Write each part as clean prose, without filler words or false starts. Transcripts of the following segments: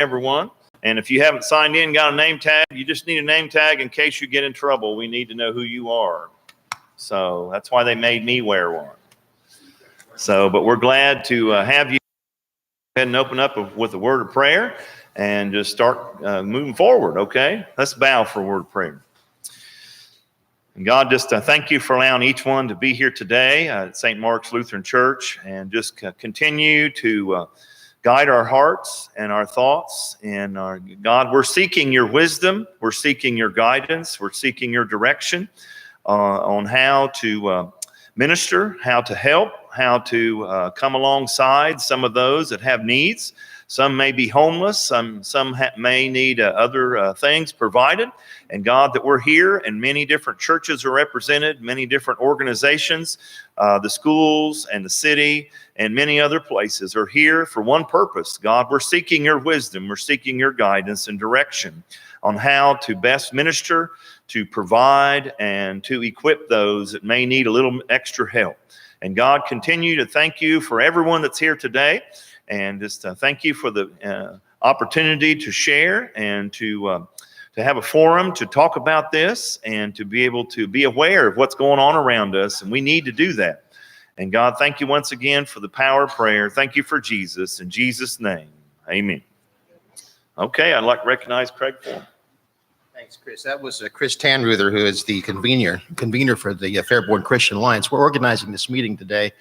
everyone. And if you haven't signed in, got a name tag, you just need a name tag in case you get in trouble. We need to know who you are. So that's why they made me wear one. So, but we're glad to have you go ahead and open up with a word of prayer and just start moving forward, okay? Let's bow for a word of prayer. And God, just thank you for allowing each one to be here today at St. Mark's Lutheran Church, and just continue to guide our hearts and our thoughts. And God, we're seeking your wisdom. We're seeking your guidance. We're seeking your direction on how to minister, how to help, how to come alongside some of those that have needs. Some may be homeless. Some may need other things provided. And God, that we're here, and many different churches are represented, many different organizations, the schools and the city and many other places are here for one purpose. God, we're seeking your wisdom. We're seeking your guidance and direction on how to best minister, to provide, and to equip those that may need a little extra help. And God, continue to thank you for everyone that's here today. And just thank you for the opportunity to share and to have a forum to talk about this and to be able to be aware of what's going on around us. And we need to do that. And God, thank you once again for the power of prayer. Thank you for Jesus. In Jesus' name, amen. Okay, I'd like to recognize Craig Form. Thanks, Chris. That was Chris Tanruther, who is the convener for the Fairborn Christian Alliance. We're organizing this meeting today. I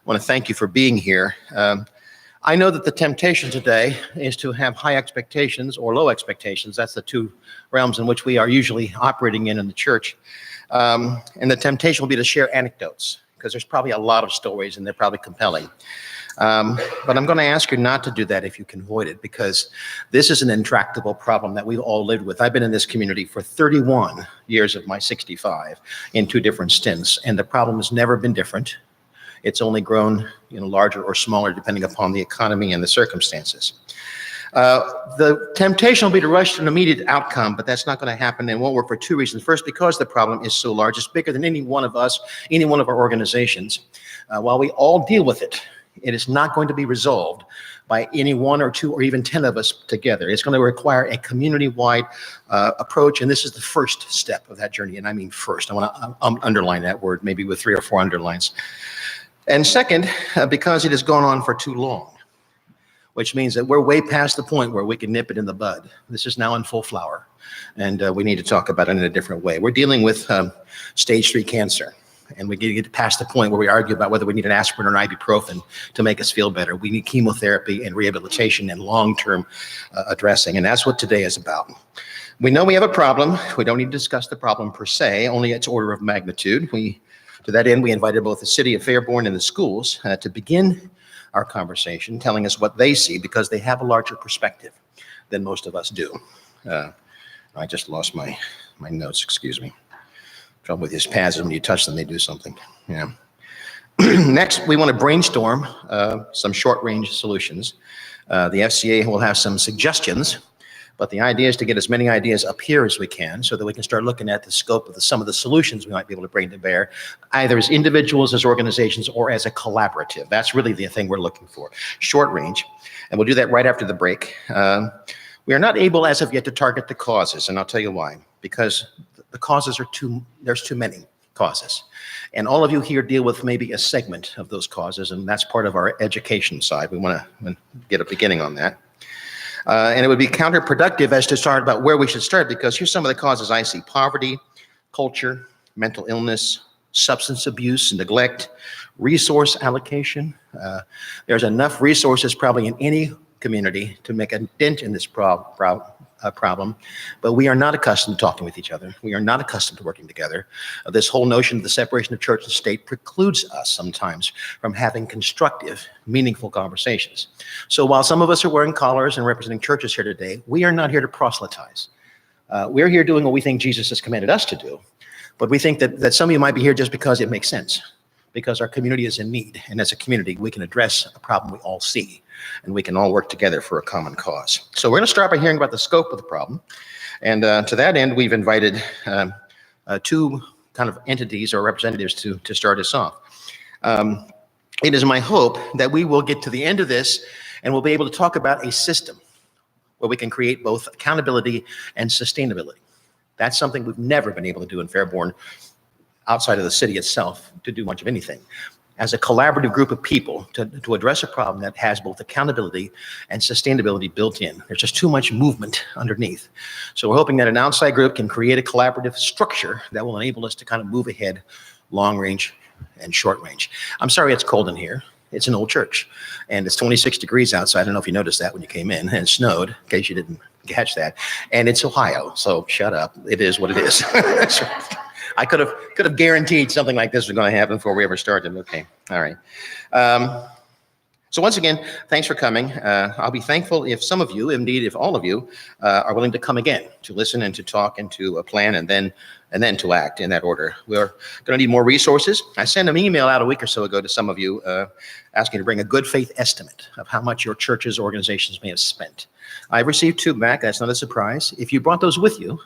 want to thank you for being here. I know that the temptation today is to have high expectations or low expectations. That's the two realms in which we are usually operating in the church. And the temptation will be to share anecdotes, because there's probably a lot of stories and they're probably compelling. But I'm going to ask you not to do that if you can avoid it, because this is an intractable problem that we've all lived with. I've been in this community for 31 years of my 65 in 2 different stints, and the problem has never been different. It's only grown, larger or smaller depending upon the economy and the circumstances. The temptation will be to rush to an immediate outcome, but that's not going to happen and won't work for 2 reasons. First, because the problem is so large, it's bigger than any one of us, any one of our organizations. While we all deal with it, it is not going to be resolved by any 1 or 2 or even 10 of us together. It's going to require a community-wide approach, and this is the first step of that journey, and I mean first. I want to underline that word, maybe with 3 or 4 underlines. And second, because it has gone on for too long, which means that we're way past the point where we can nip it in the bud. This is now in full flower, and we need to talk about it in a different way. We're dealing with stage 3 cancer, and we get past the point where we argue about whether we need an aspirin or an ibuprofen to make us feel better. We need chemotherapy and rehabilitation and long-term addressing, and that's what today is about. We know we have a problem. We don't need to discuss the problem per se, only its order of magnitude. To that end, we invited both the city of Fairborn and the schools to begin our conversation, telling us what they see, because they have a larger perspective than most of us do. I just lost my notes, excuse me. Trouble with these pads is when you touch them, they do something. Yeah. Next, we want to brainstorm some short-range solutions. The FCA will have some suggestions, but the idea is to get as many ideas up here as we can so that we can start looking at the scope of some of the solutions we might be able to bring to bear, either as individuals, as organizations, or as a collaborative. That's really the thing we're looking for, short range. And we'll do that right after the break. We are not able as of yet to target the causes, and I'll tell you why. Because the causes there's too many causes. And all of you here deal with maybe a segment of those causes, and that's part of our education side. We want to get a beginning on that. And it would be counterproductive as to start about where we should start, because here's some of the causes I see: poverty, culture, mental illness, substance abuse and neglect, resource allocation. There's enough resources probably in any community to make a dent in this problem, but we are not accustomed to talking with each other. We are not accustomed to working together. This whole notion of the separation of church and state precludes us sometimes from having constructive, meaningful conversations. So while some of us are wearing collars and representing churches here today, we are not here to proselytize. We're here doing what we think Jesus has commanded us to do, but we think that some of you might be here just because it makes sense, because our community is in need, and as a community, we can address a problem we all see, and we can all work together for a common cause. So we're going to start by hearing about the scope of the problem, and to that end, we've invited 2 kind of entities or representatives to start us off. It is my hope that we will get to the end of this, and we'll be able to talk about a system where we can create both accountability and sustainability. That's something we've never been able to do in Fairborn outside of the city itself to do much of anything. As a collaborative group of people to address a problem that has both accountability and sustainability built in. There's just too much movement underneath. So we're hoping that an outside group can create a collaborative structure that will enable us to kind of move ahead long range and short range. I'm sorry it's cold in here. It's an old church and it's 26 degrees outside. I don't know if you noticed that when you came in, and it snowed, in case you didn't catch that. And it's Ohio, so shut up. It is what it is. I could have guaranteed something like this was going to happen before we ever started. Okay, all right. So once again, thanks for coming. I'll be thankful if some of you, indeed if all of you, are willing to come again to listen and to talk and to plan and then to act in that order. We're going to need more resources. I sent an email out a week or so ago to some of you asking to bring a good faith estimate of how much your churches, organizations may have spent. I received 2 back. That's not a surprise. If you brought those with you,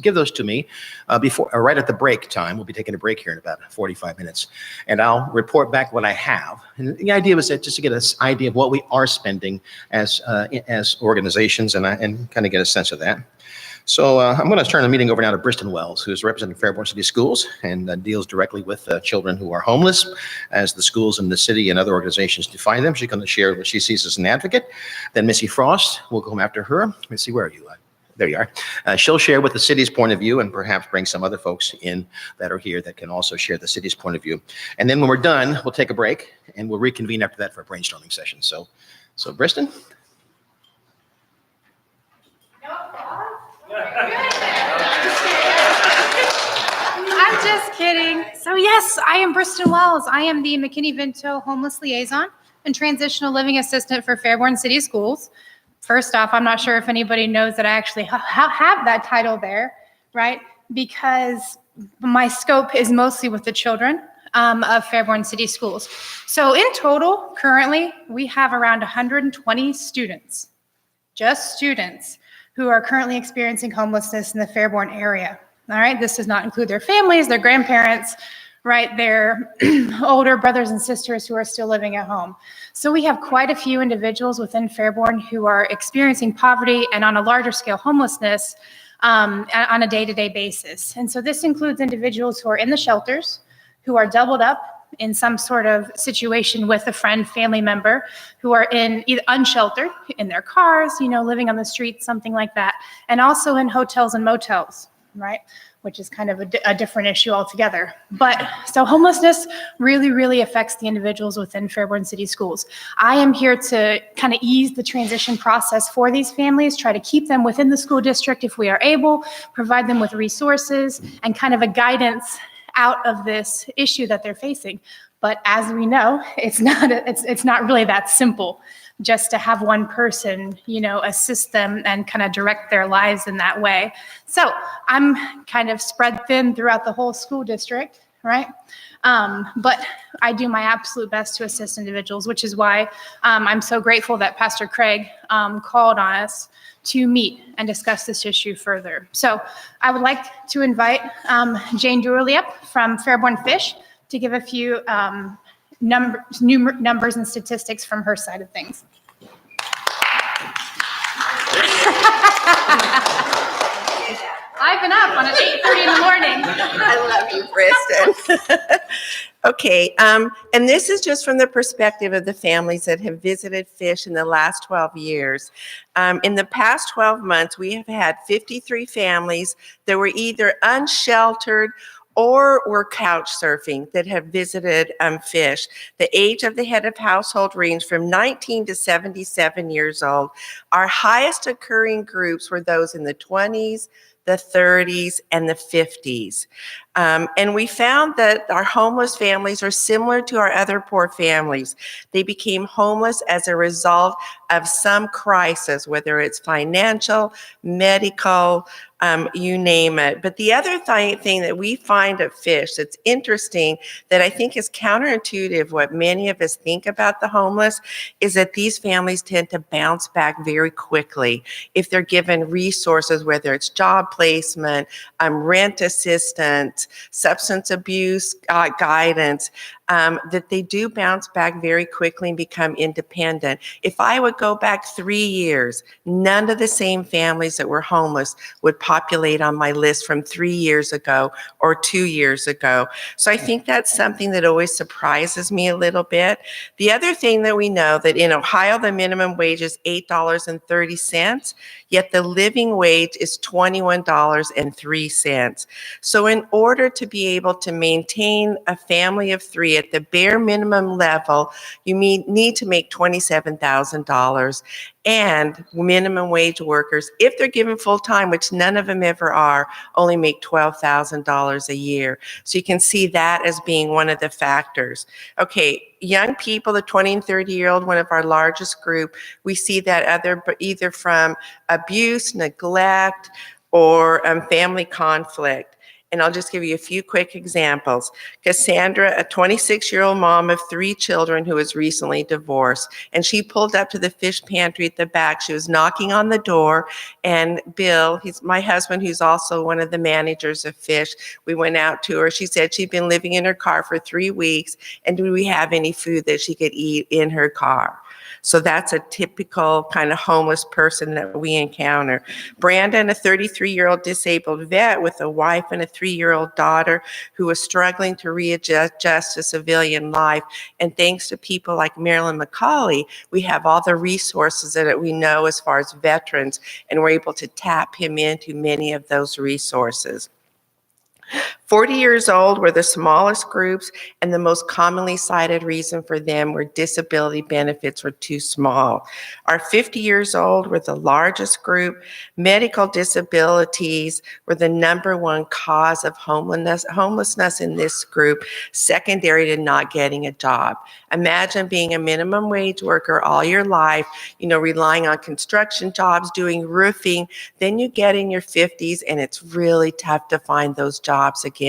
give those to me before, or right at the break time. We'll be taking a break here in about 45 minutes, and I'll report back what I have. And the idea was that just to get an idea of what we are spending as organizations, and kind of get a sense of that. So I'm going to turn the meeting over now to Briston Wells, who's representing Fairborn City Schools and deals directly with children who are homeless, as the schools in the city and other organizations define them. She's going to share what she sees as an advocate. Then Missy Frost will come after her. Missy, where are you? There you are. She'll share with the city's point of view and perhaps bring some other folks in that are here that can also share the city's point of view. And then when we're done, we'll take a break and we'll reconvene after that for a brainstorming session. So Briston? I'm just kidding. So yes, I am Briston Wells. I am the McKinney-Vento Homeless Liaison and Transitional Living Assistant for Fairborn City Schools. First off, I'm not sure if anybody knows that I actually have that title there, right? Because my scope is mostly with the children of Fairborn City Schools. So in total, currently, we have around 120 students, just students, who are currently experiencing homelessness in the Fairborn area. All right, this does not include their families, their grandparents, right, their older brothers and sisters who are still living at home. So we have quite a few individuals within Fairborn who are experiencing poverty and on a larger scale homelessness on a day-to-day basis. And so this includes individuals who are in the shelters, who are doubled up in some sort of situation with a friend, family member, who are in either unsheltered, in their cars, living on the streets, something like that, and also in hotels and motels, right? Which is kind of a different issue altogether. But so homelessness really, really affects the individuals within Fairborn City Schools. I am here to kind of ease the transition process for these families, try to keep them within the school district if we are able, provide them with resources and kind of a guidance out of this issue that they're facing. But as we know, it's not really that simple just to have one person, assist them and kind of direct their lives in that way. So I'm kind of spread thin throughout the whole school district, right? But I do my absolute best to assist individuals, which is why I'm so grateful that Pastor Craig called on us to meet and discuss this issue further. So I would like to invite Jane Durley from Fairborn Fish to give a few numbers and statistics from her side of things. I've been up on 8:30 in the morning. I love you, Briston. Okay, and this is just from the perspective of the families that have visited Fish in the last 12 years. In the past 12 months, we have had 53 families that were either unsheltered or were couch surfing that have visited Fish. The age of the head of household ranged from 19 to 77 years old. Our highest occurring groups were those in the 20s, the 30s, and the 50s. And we found that our homeless families are similar to our other poor families. They became homeless as a result of some crisis, whether it's financial, medical, you name it. But the other thing that we find at Fish that's interesting, that I think is counterintuitive, what many of us think about the homeless, is that these families tend to bounce back very quickly if they're given resources, whether it's job placement, rent assistance, substance abuse guidance. that they do bounce back very quickly and become independent. If I would go back 3 years, none of the same families that were homeless would populate on my list from 3 years ago or 2 years ago. So I think that's something that always surprises me a little bit. The other thing that we know that in Ohio, the minimum wage is $8.30, yet the living wage is $21.03. So in order to be able to maintain a family of 3 at the bare minimum level, you need to make $27,000. And minimum wage workers, if they're given full time, which none of them ever are, only make $12,000 a year. So you can see that as being one of the factors. Okay, young people, the 20 and 30-year-old, one of our largest group, we see that either from abuse, neglect, or family conflict. And I'll just give you a few quick examples. Cassandra, a 26-year-old mom of 3 children who was recently divorced, and she pulled up to the fish pantry at the back. She was knocking on the door, and Bill, he's my husband, who's also one of the managers of Fish, we went out to her. She said she'd been living in her car for 3 weeks, and do we have any food that she could eat in her car? So that's a typical kind of homeless person that we encounter. Brandon, a 33-year-old disabled vet with a wife and a 3-year-old daughter who was struggling to readjust to civilian life. And thanks to people like Marilyn McCauley, we have all the resources that we know as far as veterans, and we're able to tap him into many of those resources. 40 years old were the smallest groups, and the most commonly cited reason for them were disability benefits were too small. Our 50 years old were the largest group. Medical disabilities were the #1 cause of homelessness in this group, secondary to not getting a job. Imagine being a minimum wage worker all your life, relying on construction jobs, doing roofing. Then you get in your 50s and it's really tough to find those jobs again.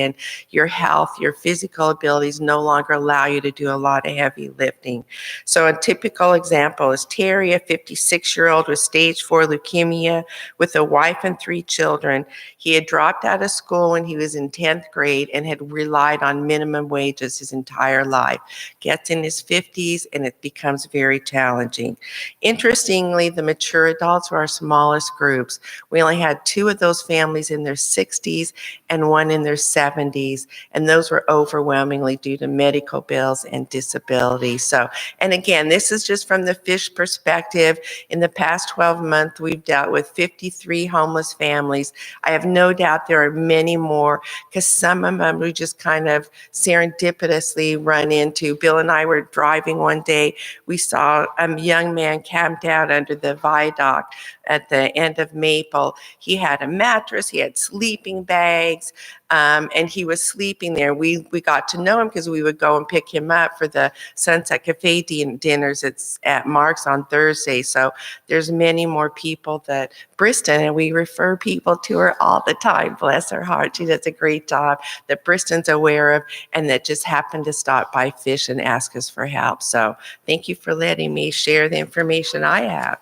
Your health, your physical abilities no longer allow you to do a lot of heavy lifting. So a typical example is Terry, a 56-year-old with stage 4 leukemia with a wife and 3 children. He had dropped out of school when he was in 10th grade and had relied on minimum wages his entire life. Gets in his 50s and it becomes very challenging. Interestingly, the mature adults were our smallest groups. We only had 2 of those families in their 60s and 1 in their 70s, and those were overwhelmingly due to medical bills and disability. So, and again, this is just from the Fish perspective. In the past 12 months, we've dealt with 53 homeless families. I have no doubt there are many more, because some of them we just kind of serendipitously run into. Bill and I were driving one day. We saw a young man camped out under the viaduct at the end of Maple. He had a mattress, he had sleeping bags, and he was sleeping there. We got to know him because we would go and pick him up for the Sunset Cafe dinners at Mark's on Thursday. So there's many more people that Briston, and we refer people to her all the time, bless her heart. She does a great job that Briston's aware of, and that just happened to stop by Fish and ask us for help. So thank you for letting me share the information I have.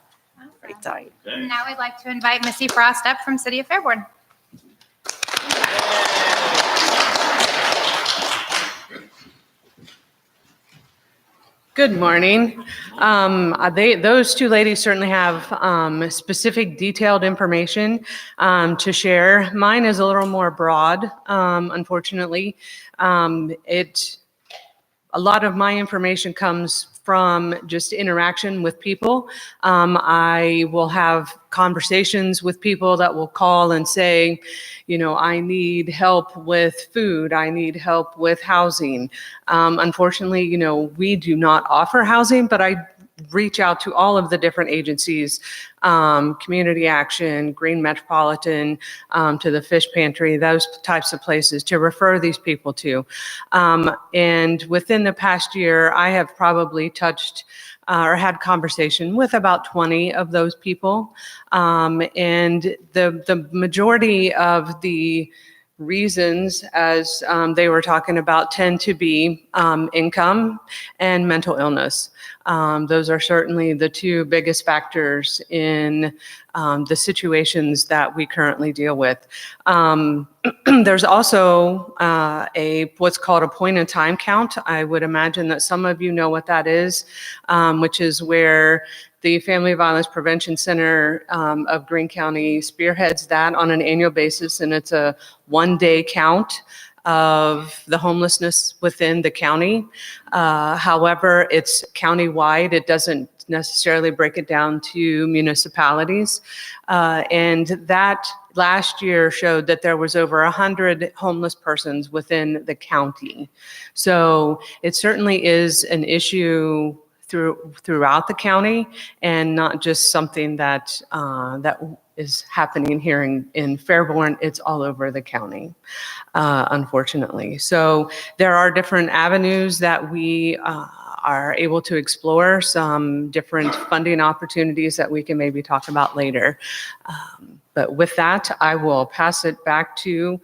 Great time. Now we'd like to invite Missy Frost up from City of Fairborn. Good morning. Those 2 ladies certainly have specific detailed information to share. Mine is a little more broad, unfortunately. A lot of my information comes from just interaction with people. I will have conversations with people that will call and say, I need help with food. I need help with housing. Unfortunately, we do not offer housing, but I reach out to all of the different agencies, Community Action, Green Metropolitan, to the Fish Pantry, those types of places to refer these people to. And within the past year, I have probably touched or had conversation with about 20 of those people. And the majority of the reasons, as they were talking about, tend to be income and mental illness. Those are certainly the two biggest factors in the situations that we currently deal with. There's also what's called a point in time count. I would imagine that some of you know what that is, which is where the Family Violence Prevention Center of Greene County spearheads that on an annual basis, and it's a one-day count of the homelessness within the county. However, it's countywide. It doesn't necessarily break it down to municipalities. And that last year showed that there was over 100 homeless persons within the county. So it certainly is an issue throughout the county, and not just something that is happening here in Fairborn. It's all over the county, unfortunately. So there are different avenues that we are able to explore, some different funding opportunities that we can maybe talk about later. But with that, I will pass it back to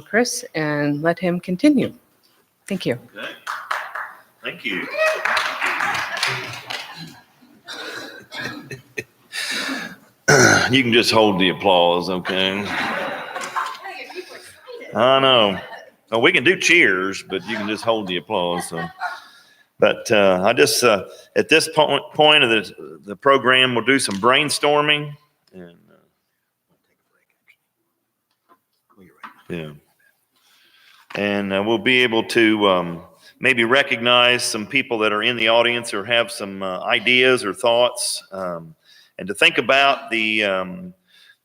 Chris and let him continue. Thank you. Okay. Thank you. You can just hold the applause, okay? I know. Well, we can do cheers, but you can just hold the applause. So. But I just, at this point of the program, we'll do some brainstorming. And, yeah. And we'll be able to maybe recognize some people that are in the audience or have some ideas or thoughts. And to think about to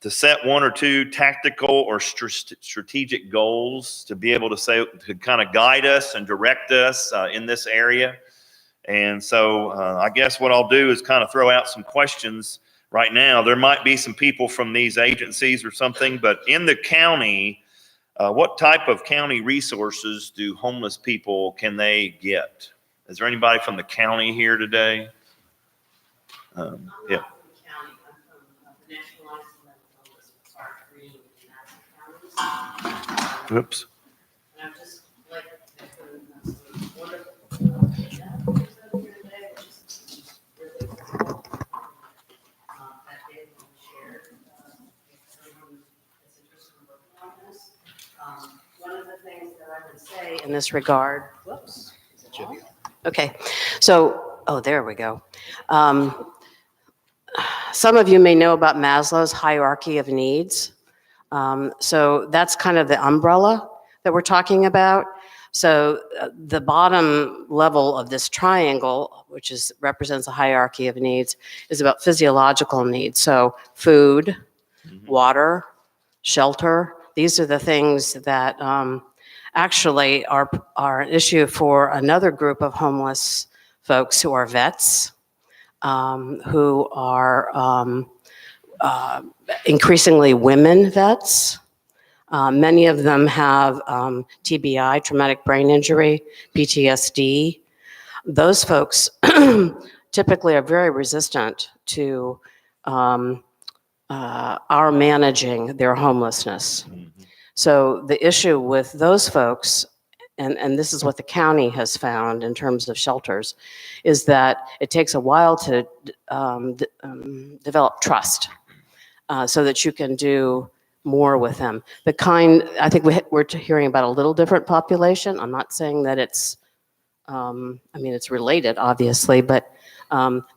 set one or two tactical or strategic goals to be able to kind of guide us and direct us in this area. And so I guess what I'll do is kind of throw out some questions right now. There might be some people from these agencies or something, but in the county, what type of county resources do homeless people, can they get? Is there anybody from the county here today? Yeah. Oops. One of the things that I would say in this regard, whoops. Okay, so, there we go. Some of you may know about Maslow's hierarchy of needs. So that's kind of the umbrella that we're talking about. So the bottom level of this triangle, which represents a hierarchy of needs, is about physiological needs. So food, water, shelter. These are the things that actually are an issue for another group of homeless folks who are vets, who are increasingly women vets. Many of them have TBI, traumatic brain injury, PTSD. Those folks typically are very resistant to our managing their homelessness. So the issue with those folks, and this is what the county has found in terms of shelters, is that it takes a while to develop trust so that you can do more with them. I think we're hearing about a little different population. I'm not saying that it's, it's related, obviously, but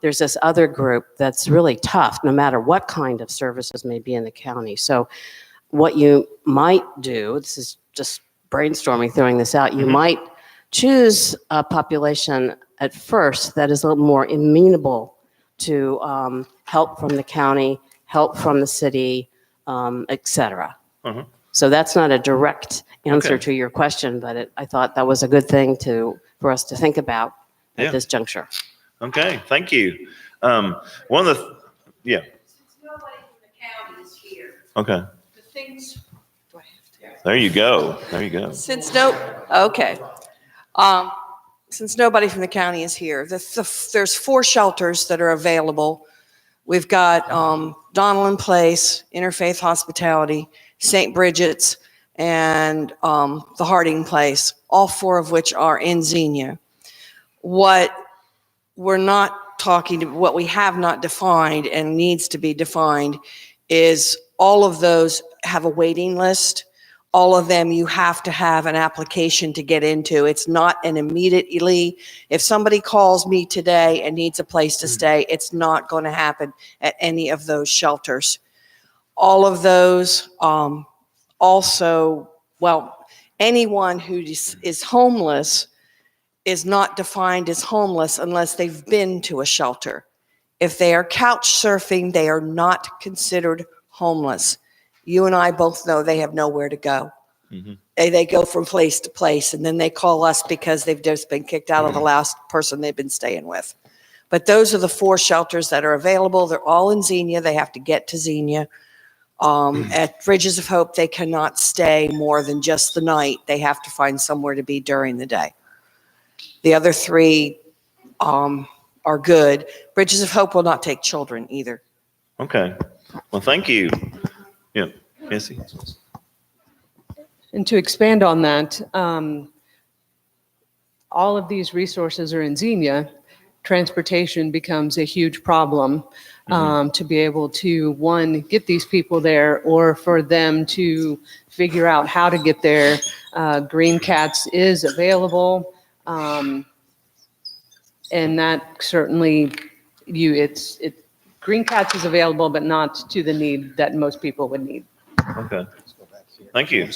there's this other group that's really tough, no matter what kind of services may be in the county. So what you might do, this is just brainstorming, throwing this out, you might choose a population at first that is a little more amenable to help from the county, help from the city, et cetera. So that's not a direct answer to your question, but I thought that was a good thing for us to think about at this juncture. Okay, thank you. One of the, Since nobody from the county is here, okay. the things, do I have to? There you go. Since nobody from the county is here, there's 4 shelters that are available. We've got Donellan Place, Interfaith Hospitality, St. Bridget's, and the Harding Place, all 4 of which are in Xenia. What we're not talking, what we have not defined and needs to be defined is all of those have a waiting list. All of them, you have to have an application to get into. It's not an immediately, if somebody calls me today and needs a place to stay, it's not going to happen at any of those shelters. All of those also, well, anyone who is homeless is not defined as homeless unless they've been to a shelter. If they are couch surfing, they are not considered homeless. You and I both know they have nowhere to go. Mm-hmm. They go from place to place, and then they call us because they've just been kicked out of the last person they've been staying with. But those are the 4 shelters that are available. They're all in Xenia. They have to get to Xenia. At Bridges of Hope, they cannot stay more than just the night. They have to find somewhere to be during the day. The other 3 are good. Bridges of Hope will not take children either. Okay. Well, thank you. Yeah, Missy. And to expand on that, all of these resources are in Xenia. Transportation becomes a huge problem to be able to, one, get these people there, or for them to figure out how to get there. Green Cats is available, and that certainly Green Cats is available, but not to the need that most people would need. Okay. Thank you.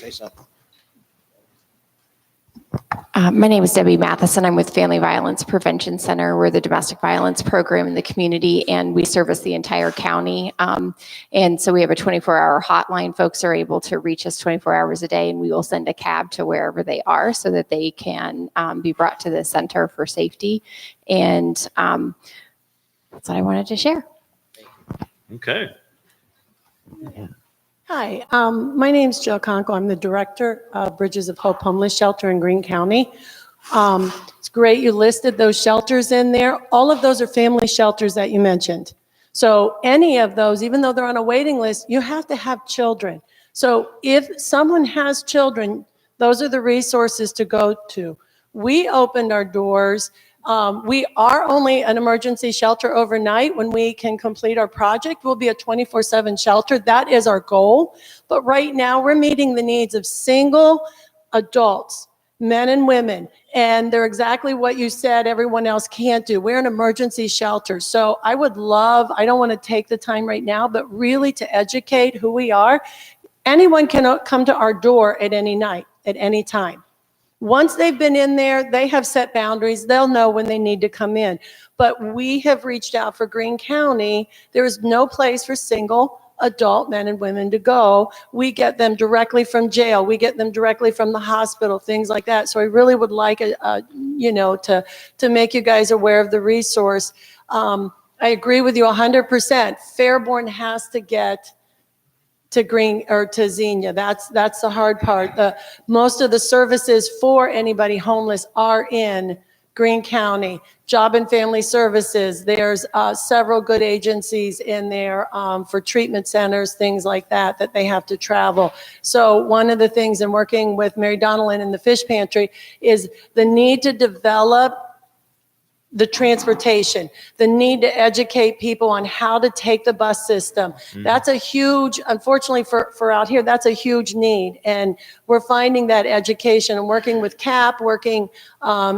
My name is Debbie Matheson. I'm with Family Violence Prevention Center. We're the domestic violence program in the community, and we service the entire county. And so we have a 24-hour hotline. Folks are able to reach us 24 hours a day, and we will send a cab to wherever they are so that they can be brought to the center for safety. And that's what I wanted to share. Okay. Hi, my name's Jill Conco. I'm the director of Bridges of Hope Homeless Shelter in Greene County. It's great you listed those shelters in there. All of those are family shelters that you mentioned. So any of those, even though they're on a waiting list, you have to have children. So if someone has children, those are the resources to go to. We opened our doors. We are only an emergency shelter overnight. When we can complete our project, we'll be a 24/7 shelter. That is our goal. But right now, we're meeting the needs of single adults, men and women. And they're exactly what you said everyone else can't do. We're an emergency shelter. So I would love, I don't want to take the time right now, but really to educate who we are. Anyone can come to our door at any night, at any time. Once they've been in there, they have set boundaries. They'll know when they need to come in. But we have reached out for Greene County. There is no place for single adult men and women to go. We get them directly from jail. We get them directly from the hospital, things like that. So I really would like, to make you guys aware of the resource. I agree with you 100%. Fairborn has to get to Greene or to Xenia. That's the hard part. Most of the services for anybody homeless are in Greene County. Job and Family Services, there's several good agencies in there for treatment centers, things like that they have to travel. So one of the things in working with Mary Donnellan in the Fish Pantry is the need to develop the transportation, the need to educate people on how to take the bus system. That's a huge, unfortunately for out here, that's a huge need. And we're finding that education and working with CAP, working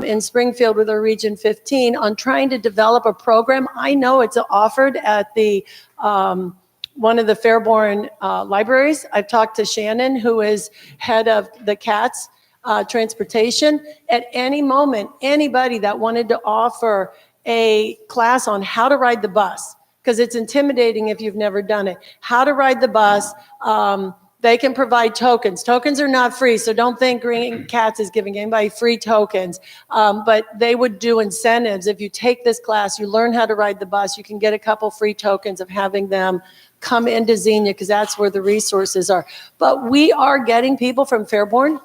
in Springfield with our Region 15 on trying to develop a program. I know it's offered at the one of the Fairborn libraries. I've talked to Shannon, who is head of the CATS transportation. At any moment, anybody that wanted to offer a class on how to ride the bus, because it's intimidating if you've never done it, how to ride the bus, they can provide tokens. Tokens are not free, so don't think Greene Cats is giving anybody free tokens, but they would do incentives. If you take this class, you learn how to ride the bus, you can get a couple free tokens of having them come into Xenia, because that's where the resources are. But we are getting people from Fairborn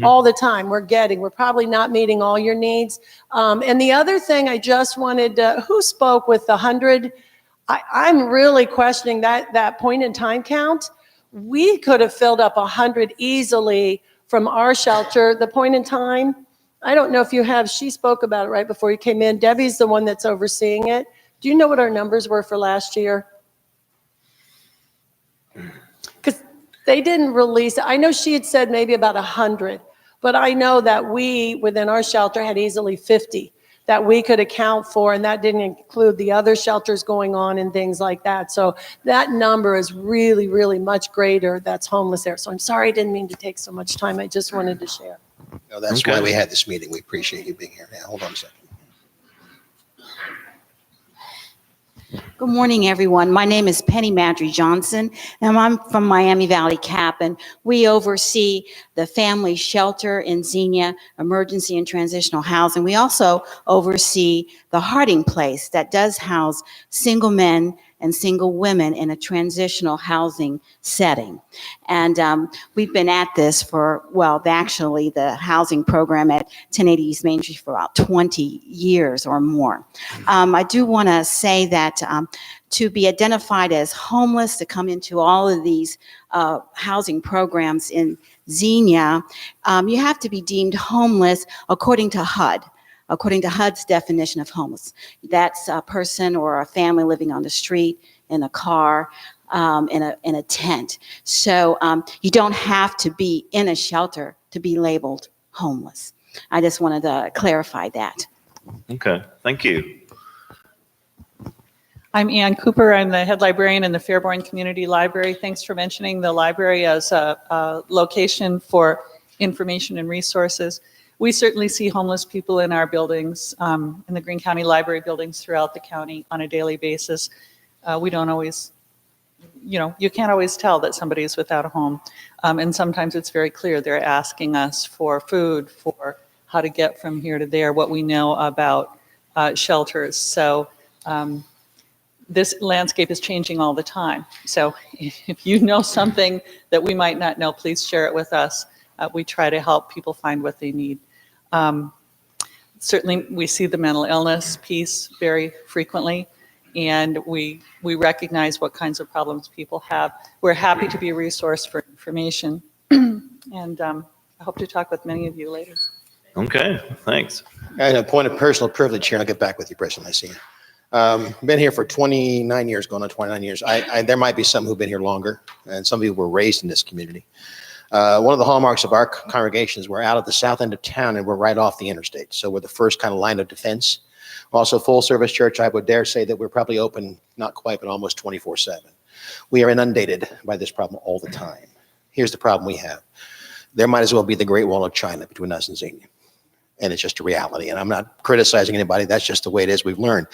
all the time. We're probably not meeting all your needs. And the other thing I just wanted to, who spoke with the 100? I'm really questioning that point in time count. we could have filled up 100 easily from our shelter. The point in time, I don't know if you have, she spoke about it right before you came in. Debbie's the one that's overseeing it. Do you know what our numbers were for last year? Because they didn't release it. I know she had said maybe about 100, but I know that we, within our shelter, had easily 50 that we could account for, and that didn't include the other shelters going on and things like that. So that number is really, really much greater that's homeless there. So I'm sorry, I didn't mean to take so much time. I just wanted to share. No, that's Okay. why we had this meeting. We appreciate you being here. Now, hold on a second. Good morning, everyone. My name is Penny Madry Johnson, and I'm from Miami Valley CAP, and we oversee the family shelter in Xenia, emergency and transitional housing. We also oversee the Harding Place that does house single men and single women in a transitional housing setting. And we've been at this for, well, actually the housing program at 1080 East Main Street for about 20 years or more. I do want to say that to be identified as homeless, to come into all of these housing programs in Xenia, you have to be deemed homeless according to HUD. According to HUD's definition of homeless, that's a person or a family living on the street, in a car, in a tent. So you don't have to be in a shelter to be labeled homeless. I just wanted to clarify that. Okay, thank you. I'm Ann Cooper. I'm the head librarian in the Fairborn Community Library. Thanks for mentioning the library as a location for information and resources. We certainly see homeless people in our buildings, in the Greene County Library buildings throughout the county on a daily basis. We don't always, you can't always tell that somebody is without a home. And sometimes it's very clear they're asking us for food, for how to get from here to there, what we know about shelters. So this landscape is changing all the time. So if you know something that we might not know, please share it with us. We try to help people find what they need. Certainly, we see the mental illness piece very frequently, and we recognize what kinds of problems people have. We're happy to be a resource for information, and I hope to talk with many of you later. Okay, thanks. And a point of personal privilege here, and I'll get back with you, Preston. I see you. Been here for 29 years, going on 29 years. There might be some who've been here longer, and some of you were raised in this community. One of the hallmarks of our congregation is we're out at the south end of town and we're right off the interstate. So we're the first kind of line of defense. Also, full service church, I would dare say that we're probably open, not quite, but almost 24/7. We are inundated by this problem all the time. Here's the problem we have. There might as well be the Great Wall of China between us and Xenia. And it's just a reality. And I'm not criticizing anybody. That's just the way it is. We've learned.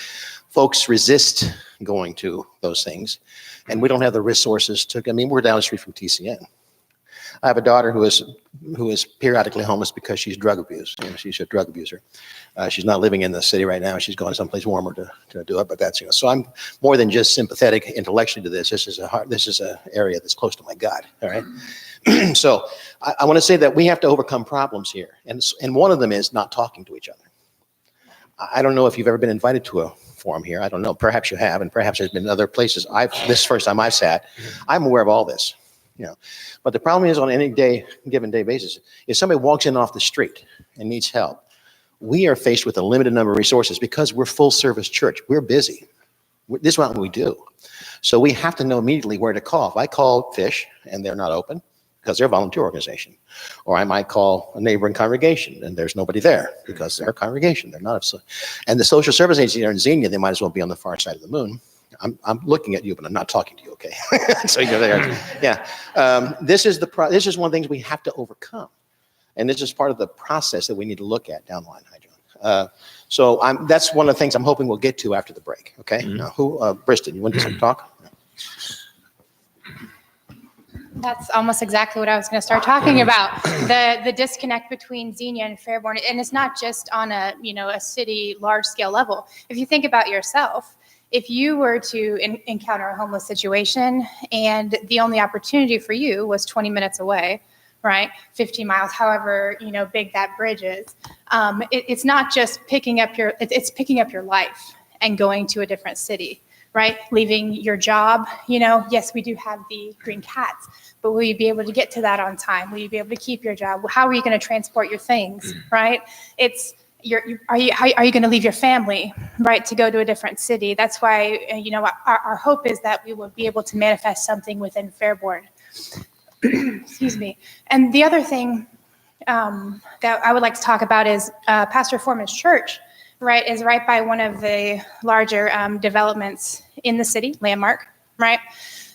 Folks resist going to those things. And we don't have the resources to, we're down the street from TCN. I have a daughter who is periodically homeless because she's drug abused. She's a drug abuser. She's not living in the city right now. She's going someplace warmer to do it. But that's, so I'm more than just sympathetic intellectually to this. This is an area that's close to my gut. All right. So I want to say that we have to overcome problems here. And one of them is not talking to each other. I don't know if you've ever been invited to a forum here. I don't know. Perhaps you have, and perhaps there's been other places. This is the first time I've sat. I'm aware of all this. But the problem is on any given day basis, if somebody walks in off the street and needs help, we are faced with a limited number of resources because we're full service church. We're busy. This is what we do. So we have to know immediately where to call. If I call Fish and they're not open because they're a volunteer organization, or I might call a neighboring congregation and there's nobody there because they're a congregation. They're not. And the social service agency here in Xenia, they might as well be on the far side of the moon. I'm looking at you, but I'm not talking to you, okay? So you're there. Yeah. This is one of the things we have to overcome. And this is part of the process that we need to look at down the line. Hi, John. That's one of the things I'm hoping we'll get to after the break, okay? Mm-hmm. Now, Briston, you want to talk? That's almost exactly what I was going to start talking about, the disconnect between Xenia and Fairborn. And it's not just on a city large scale level. If you think about yourself, if you were to encounter a homeless situation and the only opportunity for you was 20 minutes away, right? 15 miles, however, big that bridge is. It's not just picking up your life and going to a different city, right? Leaving your job, yes, we do have the green cats, but will you be able to get to that on time? Will you be able to keep your job? How are you going to transport your things, right? Are you going to leave your family, right, to go to a different city? That's why, our hope is that we will be able to manifest something within Fairborn. Excuse me. And the other thing that I would like to talk about is Pastor Foreman's church, right, is right by one of the larger developments in the city, Landmark, right?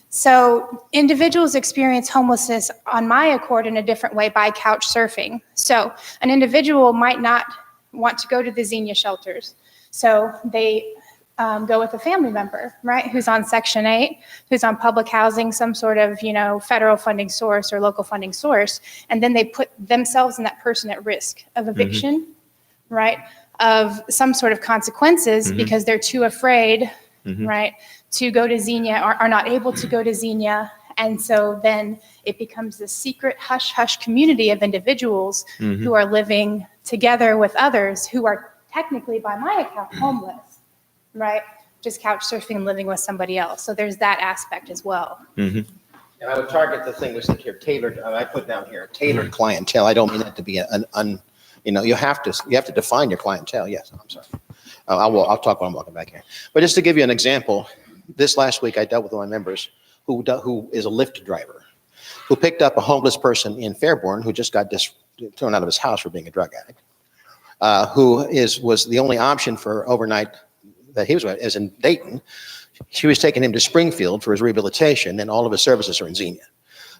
So individuals experience homelessness on my accord in a different way by couch surfing. So an individual might not want to go to the Xenia shelters. So they go with a family member, right, who's on Section 8, who's on public housing, some sort of, federal funding source or local funding source, and then they put themselves and that person at risk of eviction, right, of some sort of consequences because they're too afraid, right, to go to Xenia or are not able to go to Xenia. And so then it becomes this secret hush-hush community of individuals who are living together with others who are technically, by my account, homeless, right? Just couch surfing and living with somebody else. So there's that aspect as well. And I would target the thing we said here, tailored, I put down here, tailored clientele. I don't mean that to be you have to define your clientele. Yes, I'm sorry. I'll talk when I'm walking back here. But just to give you an example, this last week I dealt with one of my members who is a Lyft driver, who picked up a homeless person in Fairborn who just got thrown out of his house for being a drug addict, who was the only option for overnight that he was with, as in Dayton. She was taking him to Springfield for his rehabilitation, and all of his services are in Xenia.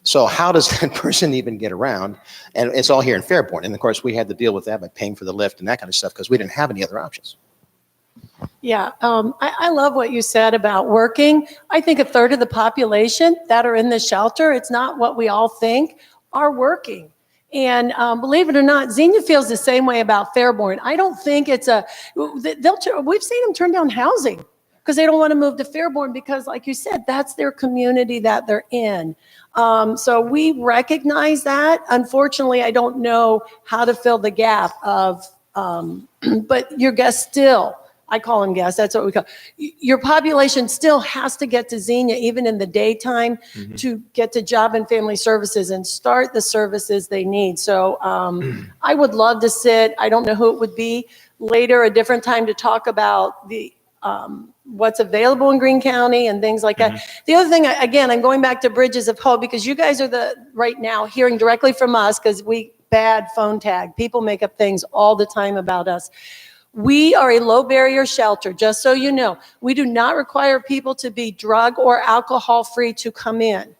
So how does that person even get around? And it's all here in Fairborn. And of course, we had to deal with that by paying for the lift and that kind of stuff because we didn't have any other options. Yeah, I love what you said about working. I think a third of the population that are in the shelter, it's not what we all think, are working. And believe it or not, Xenia feels the same way about Fairborn. I don't think it's we've seen them turn down housing because they don't want to move to Fairborn because, like you said, that's their community that they're in. So we recognize that. Unfortunately, I don't know how to fill the gap of, but your guests still, I call them guests, that's what we call, your population still has to get to Xenia, even in the daytime, to get to Job and Family Services and start the services they need. So I would love to sit, I don't know who it would be, later, a different time to talk about the what's available in Greene County and things like that. The other thing, again, I'm going back to Bridges of Hope because you guys are right now hearing directly from us because we bad phone tag. People make up things all the time about us. We are a low barrier shelter, just so you know. We do not require people to be drug or alcohol free to come in.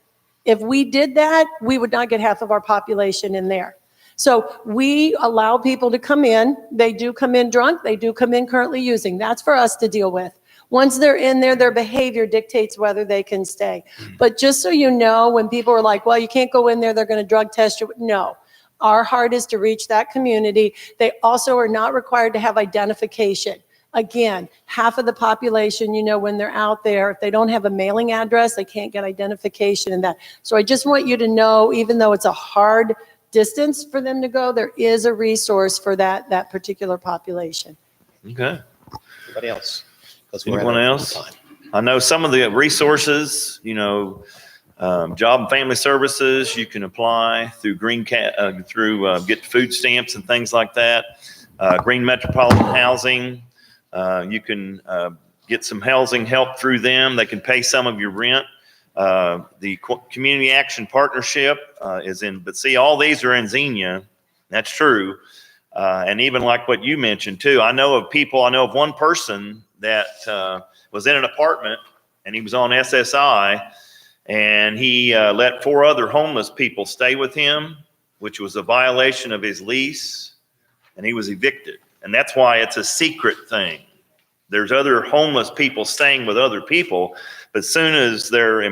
If we did that, we would not get half of our population in there. So we allow people to come in. They do come in drunk. They do come in currently using. That's for us to deal with. Once they're in there, their behavior dictates whether they can stay. But just so you know, when people are like, well, you can't go in there, they're going to drug test you. No. Our heart is to reach that community. They also are not required to have identification. Again, half of the population, when they're out there, if they don't have a mailing address, they can't get identification and that. So I just want you to know, even though it's a hard distance for them to go, there is a resource for that particular population. Okay. Anybody else? Anyone else? I know some of the resources, Job and Family Services, you can apply through get food stamps and things like that. Green Metropolitan Housing, you can get some housing help through them. They can pay some of your rent. The Community Action Partnership is in, but see, all these are in Xenia. That's true. And even like what you mentioned too, I know of one person that was in an apartment and he was on SSI. And he let 4 other homeless people stay with him, which was a violation of his lease, and he was evicted. And that's why it's a secret thing. There's other homeless people staying with other people, but as soon as their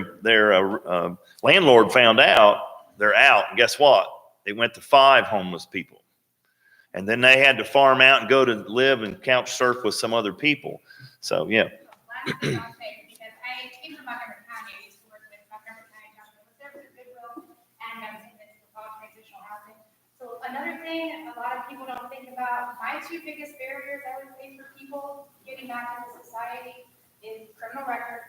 landlord found out, they're out. And guess what? They went to 5 homeless people. And then they had to farm out and go to live and couch surf with some other people. So, yeah. Another thing a lot of people don't think about, my 2 biggest barriers, I would say, for people getting back into society is criminal record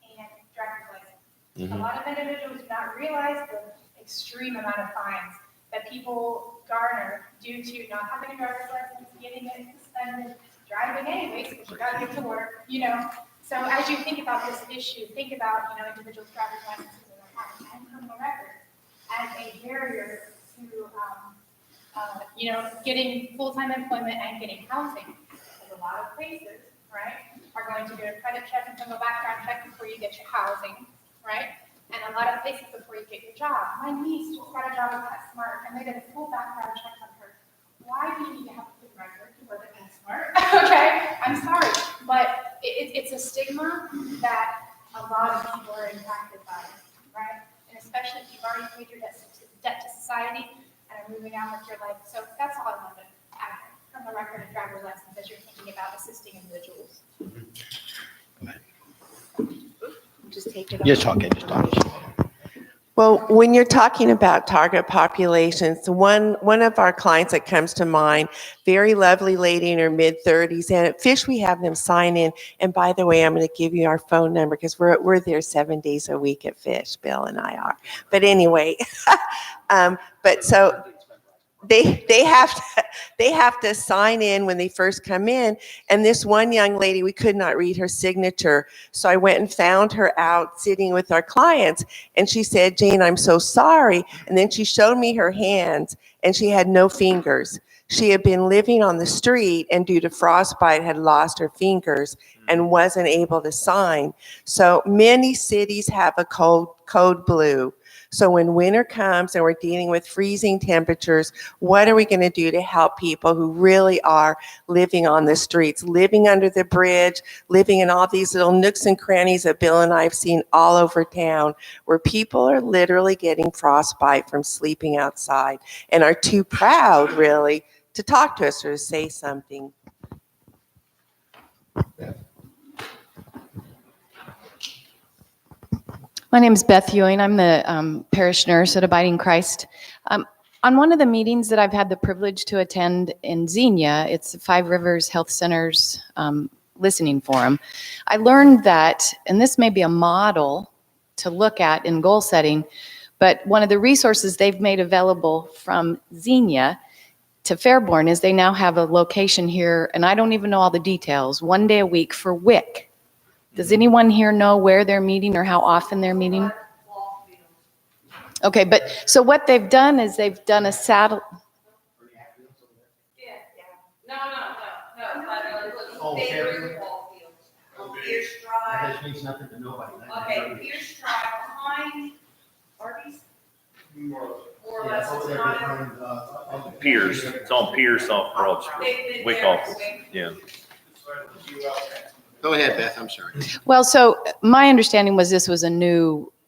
and driver's license. A Mhm. lot of individuals do not realize the extreme amount of fines that people garner due to not having a driver's license, getting it suspended, driving anyways, because you gotta get to work, you know. So as you think about this issue, think about, you know, individuals' driver's licenses and criminal records as a barrier to, you know, getting full-time employment and getting housing. Because a lot of places, right, are going to do a credit check and criminal background check before you get your housing, right? And a lot of places before you get your job. My niece just got a job at PetSmart and they did a full background check on her. Why do you need to have a good record to work at PetSmart? Okay, I'm sorry, but it's a stigma that a lot of people are impacted by, right? And especially if you've already paid your debt to society and are moving on with your life. So that's all I wanted to add from the record and driver's license as you're thinking about assisting individuals. Just take it off. Just talking, just talking. Well, when you're talking about target populations, one of our clients that comes to mind, very lovely lady in her mid-30s, and at Fish we have them sign in. And by the way, I'm going to give you our phone number because we're there 7 days a week at Fish. Bill and I are. But anyway, but so they have to sign in when they first come in. And this one young lady, we could not read her signature. So I went and found her out sitting with our clients. And she said, Jane, I'm so sorry. And then she showed me her hands and she had no fingers. She had been living on the street and due to frostbite had lost her fingers and wasn't able to sign. So many cities have a code blue. So when winter comes and we're dealing with freezing temperatures, what are we going to do to help people who really are living on the streets, living under the bridge, living in all these little nooks and crannies that Bill and I have seen all over town, where people are literally getting frostbite from sleeping outside and are too proud, really, to talk to us or to say something. My name is Beth Ewing. I'm the parish nurse at Abiding Christ. On one of the meetings that I've had the privilege to attend in Xenia, it's the Five Rivers Health Center's listening forum, I learned that, and this may be a model to look at in goal setting, but one of the resources they've made available from Xenia to Fairborn is they now have a location here, and I don't even know all the details, 1 day a week for WIC. Does anyone here know where they're meeting or how often they're meeting? Okay, but so what they've done is they've done a satellite. Oh, Fairborn? Pierce Drive. That means nothing to nobody. Okay, Pierce Drive behind Arby's. More or less, Yeah, it's over there not. behind, Pierce, it's on Pierce off Broad Street. They've been Wick there office, for- yeah. Go ahead, Beth, I'm sorry. Well, so my understanding was this was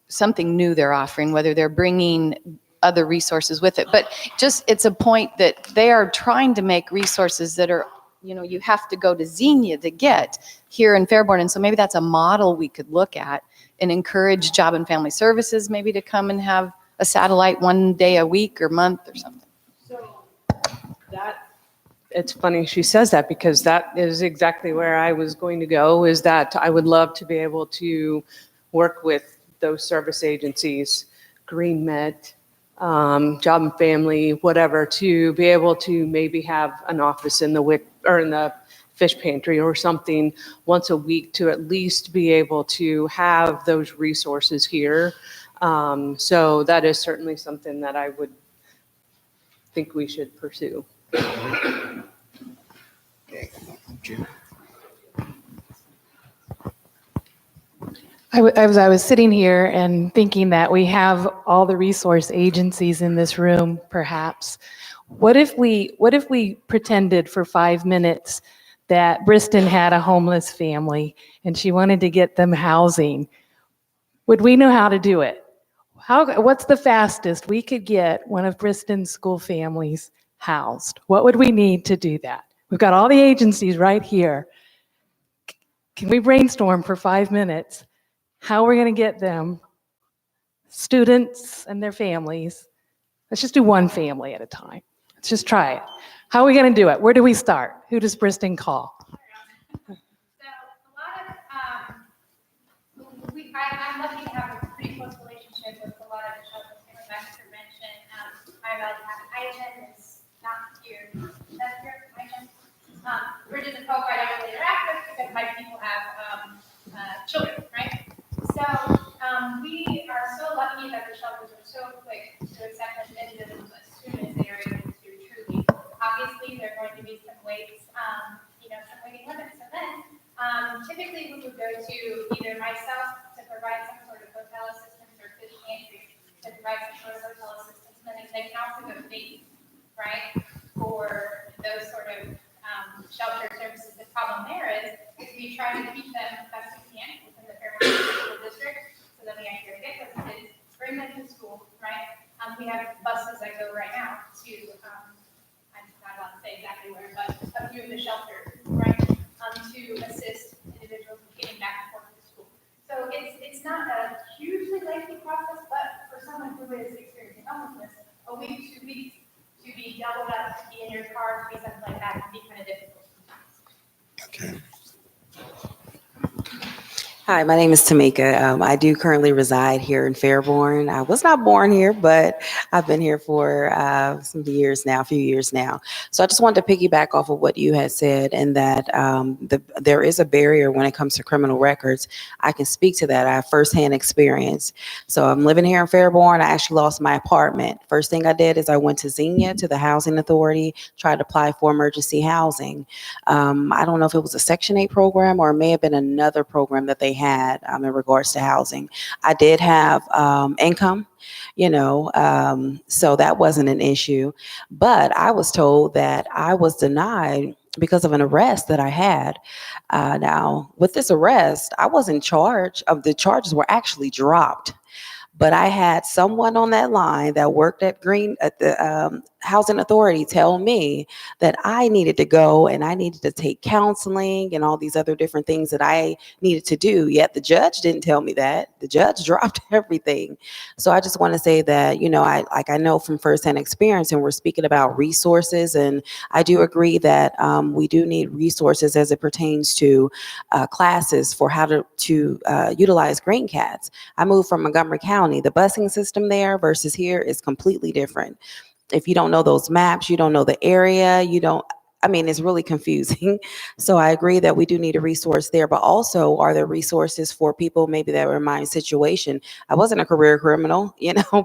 something new they're offering, whether they're bringing other resources with it. But just, it's a point that they are trying to make resources that are, you know, you have to go to Xenia to get here in Fairborn. And so maybe that's a model we could look at and encourage Job and Family Services maybe to come and have a satellite 1 day a week or month or something. So it's funny she says that because that is exactly where I was going to go, is that I would love to be able to work with those service agencies, Green Met, Job and Family, whatever, to be able to maybe have an office in the WIC or in the fish pantry or something once a week to at least be able to have those resources here. So that is certainly something that I would think we should pursue. Jim? I was sitting here and thinking that we have all the resource agencies in this room, perhaps. What if we pretended for 5 minutes that Briston had a homeless family and she wanted to get them housing? Would we know how to do it? What's the fastest we could get one of Briston's school families housed? What would we need to do that? We've got all the agencies right here. Can we brainstorm for 5 minutes how we're going to get them, students and their families? Let's just do one family at a time. Let's just try it. How are we going to do it? Where do we start? Who does Briston call? So a lot of I'm lucky to have a pretty close relationship with a lot of the shelters, like Master mentioned. I'm about to have Ijan is not here. That's here, Ijan. Bridges of Hope I don't really interact with because my people have children, right? So we are so lucky that the shelters are so quick to accept us individuals as soon as they are able to truly. Obviously, there are going to be some waits, some waiting limits. And then typically we would go to either myself to provide some sort of hotel assistance or fish pantry to provide some sort of hotel assistance. And then they can also go to dates, right, for those sort of shelter services. The problem there is we try to keep them best we can within the Fairborn School District so that we actually get those kids, bring them to school, right? We have buses that go right now to, I'm not allowed to say exactly where, but a few of the shelters, right, to assist individuals in getting back and forth to school. So it's not a hugely lengthy process, but for someone who is experiencing homelessness, a week, 2 weeks, to be doubled up, to be in your car, to be something like that can be kind of difficult sometimes. Okay. Hi, my name is Tamika. I do currently reside here in Fairborn. I was not born here, but I've been here for a few years now. So I just wanted to piggyback off of what you had said, and that there is a barrier when it comes to criminal records. I can speak to that. I have firsthand experience. So I'm living here in Fairborn. I actually lost my apartment. First thing I did is I went to Xenia, to the housing authority, tried to apply for emergency housing. I don't know if it was a Section 8 program or it may have been another program that they had in regards to housing. I did have income, so that wasn't an issue. But I was told that I was denied because of an arrest that I had. Now, with this arrest, I wasn't charged. The charges were actually dropped. But I had someone on that line that worked at the housing authority tell me that I needed to go and I needed to take counseling and all these other different things that I needed to do. Yet the judge didn't tell me that. The judge dropped everything. So I just want to say that, I know from firsthand experience, and we're speaking about resources, and I do agree that we do need resources as it pertains to classes for how to utilize green cats. I moved from Montgomery County. The busing system there versus here is completely different. If you don't know those maps, you don't know the area, it's really confusing. So I agree that we do need a resource there, but also are there resources for people maybe that were in my situation? I wasn't a career criminal,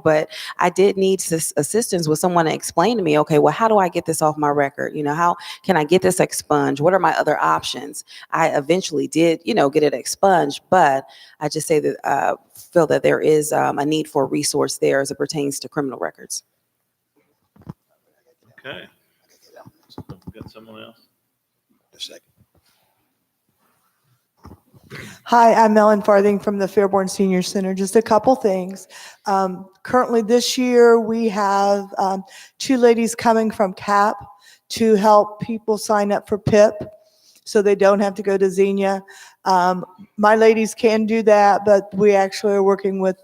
but I did need assistance with someone to explain to me, okay, well, how do I get this off my record? How can I get this expunged? What are my other options? I eventually did, get it expunged, but I just say that feel that there is a need for a resource there as it pertains to criminal records. Okay. We got someone else? A second. Hi, I'm Ellen Farthing from the Fairborn Senior Center. Just a couple things. Currently this year, we have 2 ladies coming from CAP to help people sign up for PIP so they don't have to go to Xenia. My ladies can do that, but we actually are working with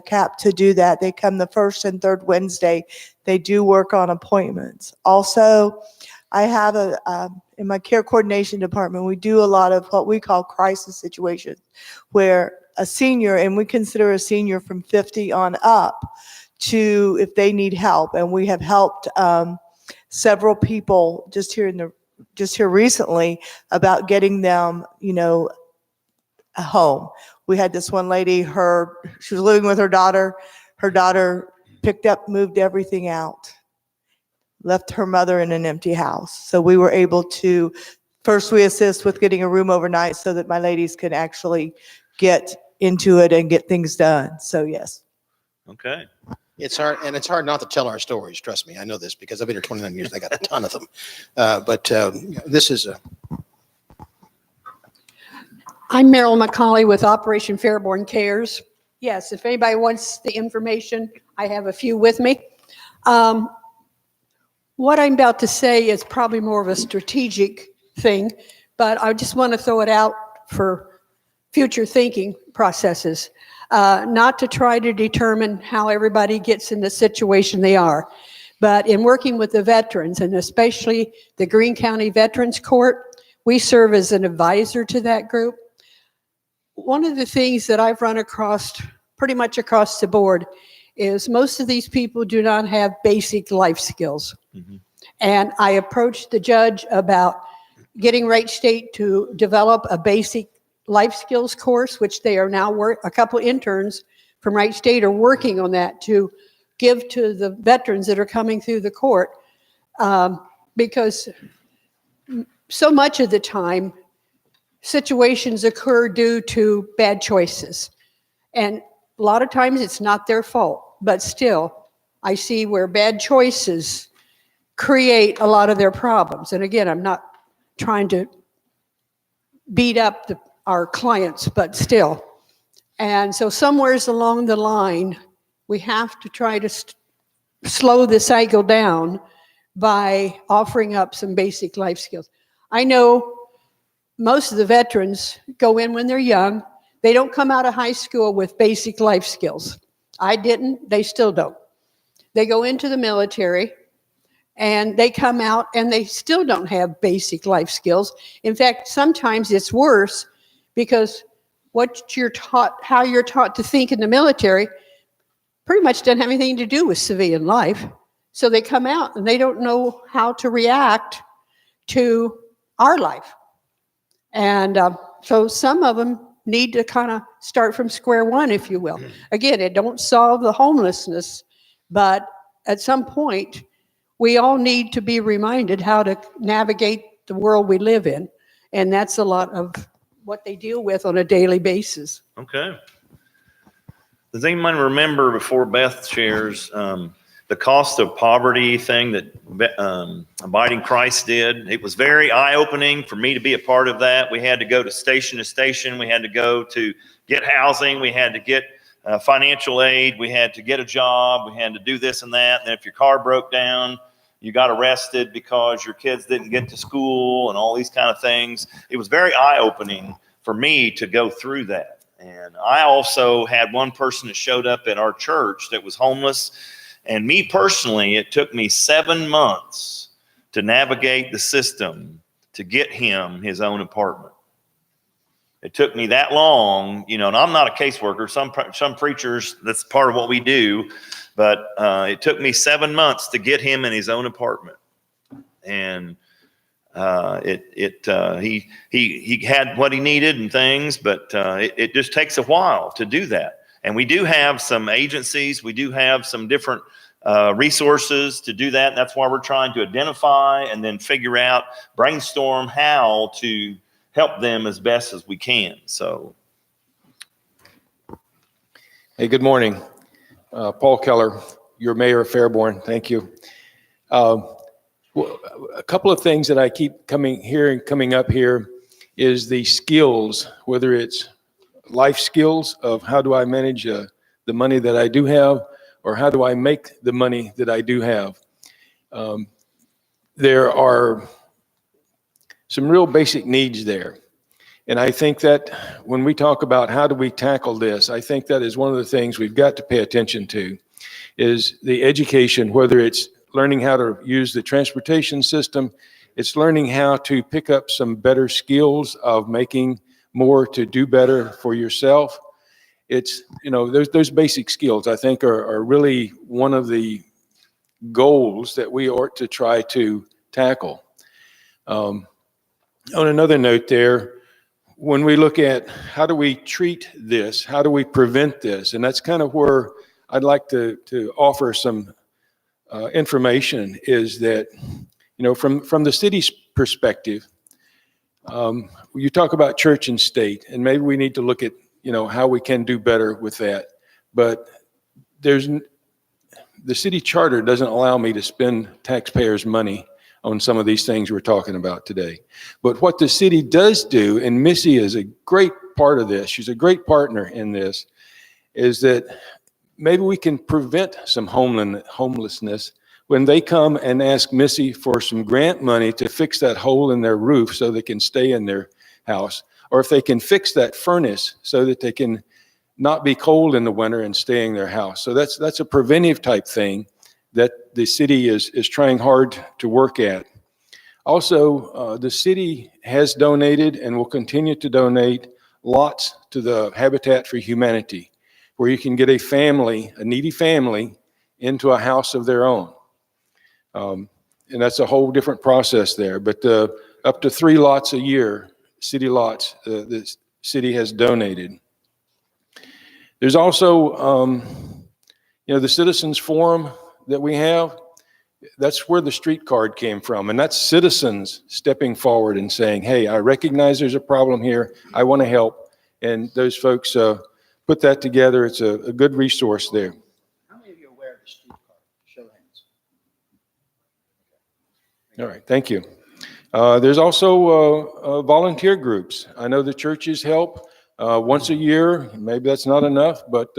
CAP to do that. They come the first and third Wednesday. They do work on appointments. Also, I have in my care coordination department, we do a lot of what we call crisis situations, where a senior, and we consider a senior from 50 on up, to if they need help. And we have helped several people just here recently about getting them, a home. We had this one lady, she was living with her daughter. Her daughter moved everything out, left her mother in an empty house. So we were able to, first we assist with getting a room overnight so that my ladies can actually get into it and get things done. So yes. Okay. It's hard not to tell our stories. Trust me, I know this because I've been here 29 years and I got a ton of them. But this is I'm Meryl McCauley with Operation Fairborn Cares. Yes, if anybody wants the information, I have a few with me. What I'm about to say is probably more of a strategic thing, but I just want to throw it out for future thinking processes, not to try to determine how everybody gets in the situation they are. But in working with the veterans, and especially the Greene County Veterans Court, we serve as an advisor to that group. one of the things that I've run across pretty much across the board is most of these people do not have basic life skills. And I approached the judge about getting Wright State to develop a basic life skills course, which they are now a couple interns from Wright State are working on that to give to the veterans that are coming through the court, because so much of the time situations occur due to bad choices. And a lot of times it's not their fault, but still I see where bad choices create a lot of their problems. And again, I'm not trying to beat up our clients, but still. And so somewheres along the line, we have to try to slow the cycle down by offering up some basic life skills. I know most of the veterans go in when they're young. They don't come out of high school with basic life skills. I didn't, they still don't. They go into the military and they come out and they still don't have basic life skills. In fact, sometimes it's worse because what you're taught, how you're taught to think in the military pretty much doesn't have anything to do with civilian life. So they come out and they don't know how to react to our life. And so some of them need to kind of start from square one, if you will. Again, it don't solve the homelessness, but at some point, we all need to be reminded how to navigate the world we live in. And that's a lot of what they deal with on a daily basis. Okay. Does anyone remember before Beth shares the cost of poverty thing that Abiding Christ did? It was very eye-opening for me to be a part of that. We had to go to station. We had to go to get housing. We had to get financial aid. We had to get a job. We had to do this and that. And if your car broke down, you got arrested because your kids didn't get to school and all these kind of things. It was very eye-opening for me to go through that. And I also had one person that showed up at our church that was homeless. And me personally, it took me 7 months to navigate the system to get him his own apartment. It took me that long, you know, and I'm not a caseworker. Some preachers, that's part of what we do. But it took me 7 months to get him in his own apartment. And he had what he needed and things, but it just takes a while to do that. And we do have some agencies, we do have some different resources to do that. And that's why we're trying to identify and then figure out, brainstorm how to help them as best as we can. So. Hey, good morning. Paul Keller, your mayor of Fairborn. Thank you. A couple of things that I keep coming up here is the skills, whether it's life skills of how do I manage the money that I do have, or how do I make the money that I do have. There are some real basic needs there. And I think that when we talk about how do we tackle this, I think that is one of the things we've got to pay attention to, is the education, whether it's learning how to use the transportation system, it's learning how to pick up some better skills of making more to do better for yourself. It's, you know, those basic skills I think are really one of the goals that we ought to try to tackle. On another note there, when we look at how do we treat this, how do we prevent this, and that's kind of where I'd like to offer some information, is that, you know, from the city's perspective, you talk about church and state, and maybe we need to look at, you know, how we can do better with that. But the city charter doesn't allow me to spend taxpayers' money on some of these things we're talking about today. But what the city does do, and Missy is a great part of this, she's a great partner in this, is that maybe we can prevent some homelessness when they come and ask Missy for some grant money to fix that hole in their roof so they can stay in their house, or if they can fix that furnace so that they can not be cold in the winter and stay in their house. So that's a preventive type thing that the city is trying hard to work at. Also, the city has donated and will continue to donate lots to the Habitat for Humanity, where you can get a family, a needy family, into a house of their own. And that's a whole different process there. But up to 3 lots a year, city lots, the city has donated. There's also, the Citizens Forum that we have. That's where the street card came from. And that's citizens stepping forward and saying, hey, I recognize there's a problem here. I want to help. And those folks put that together. It's a good resource there. How many of you are aware of the street card? Show of hands. All right, thank you. There's also volunteer groups. I know the churches help once a year. Maybe that's not enough, but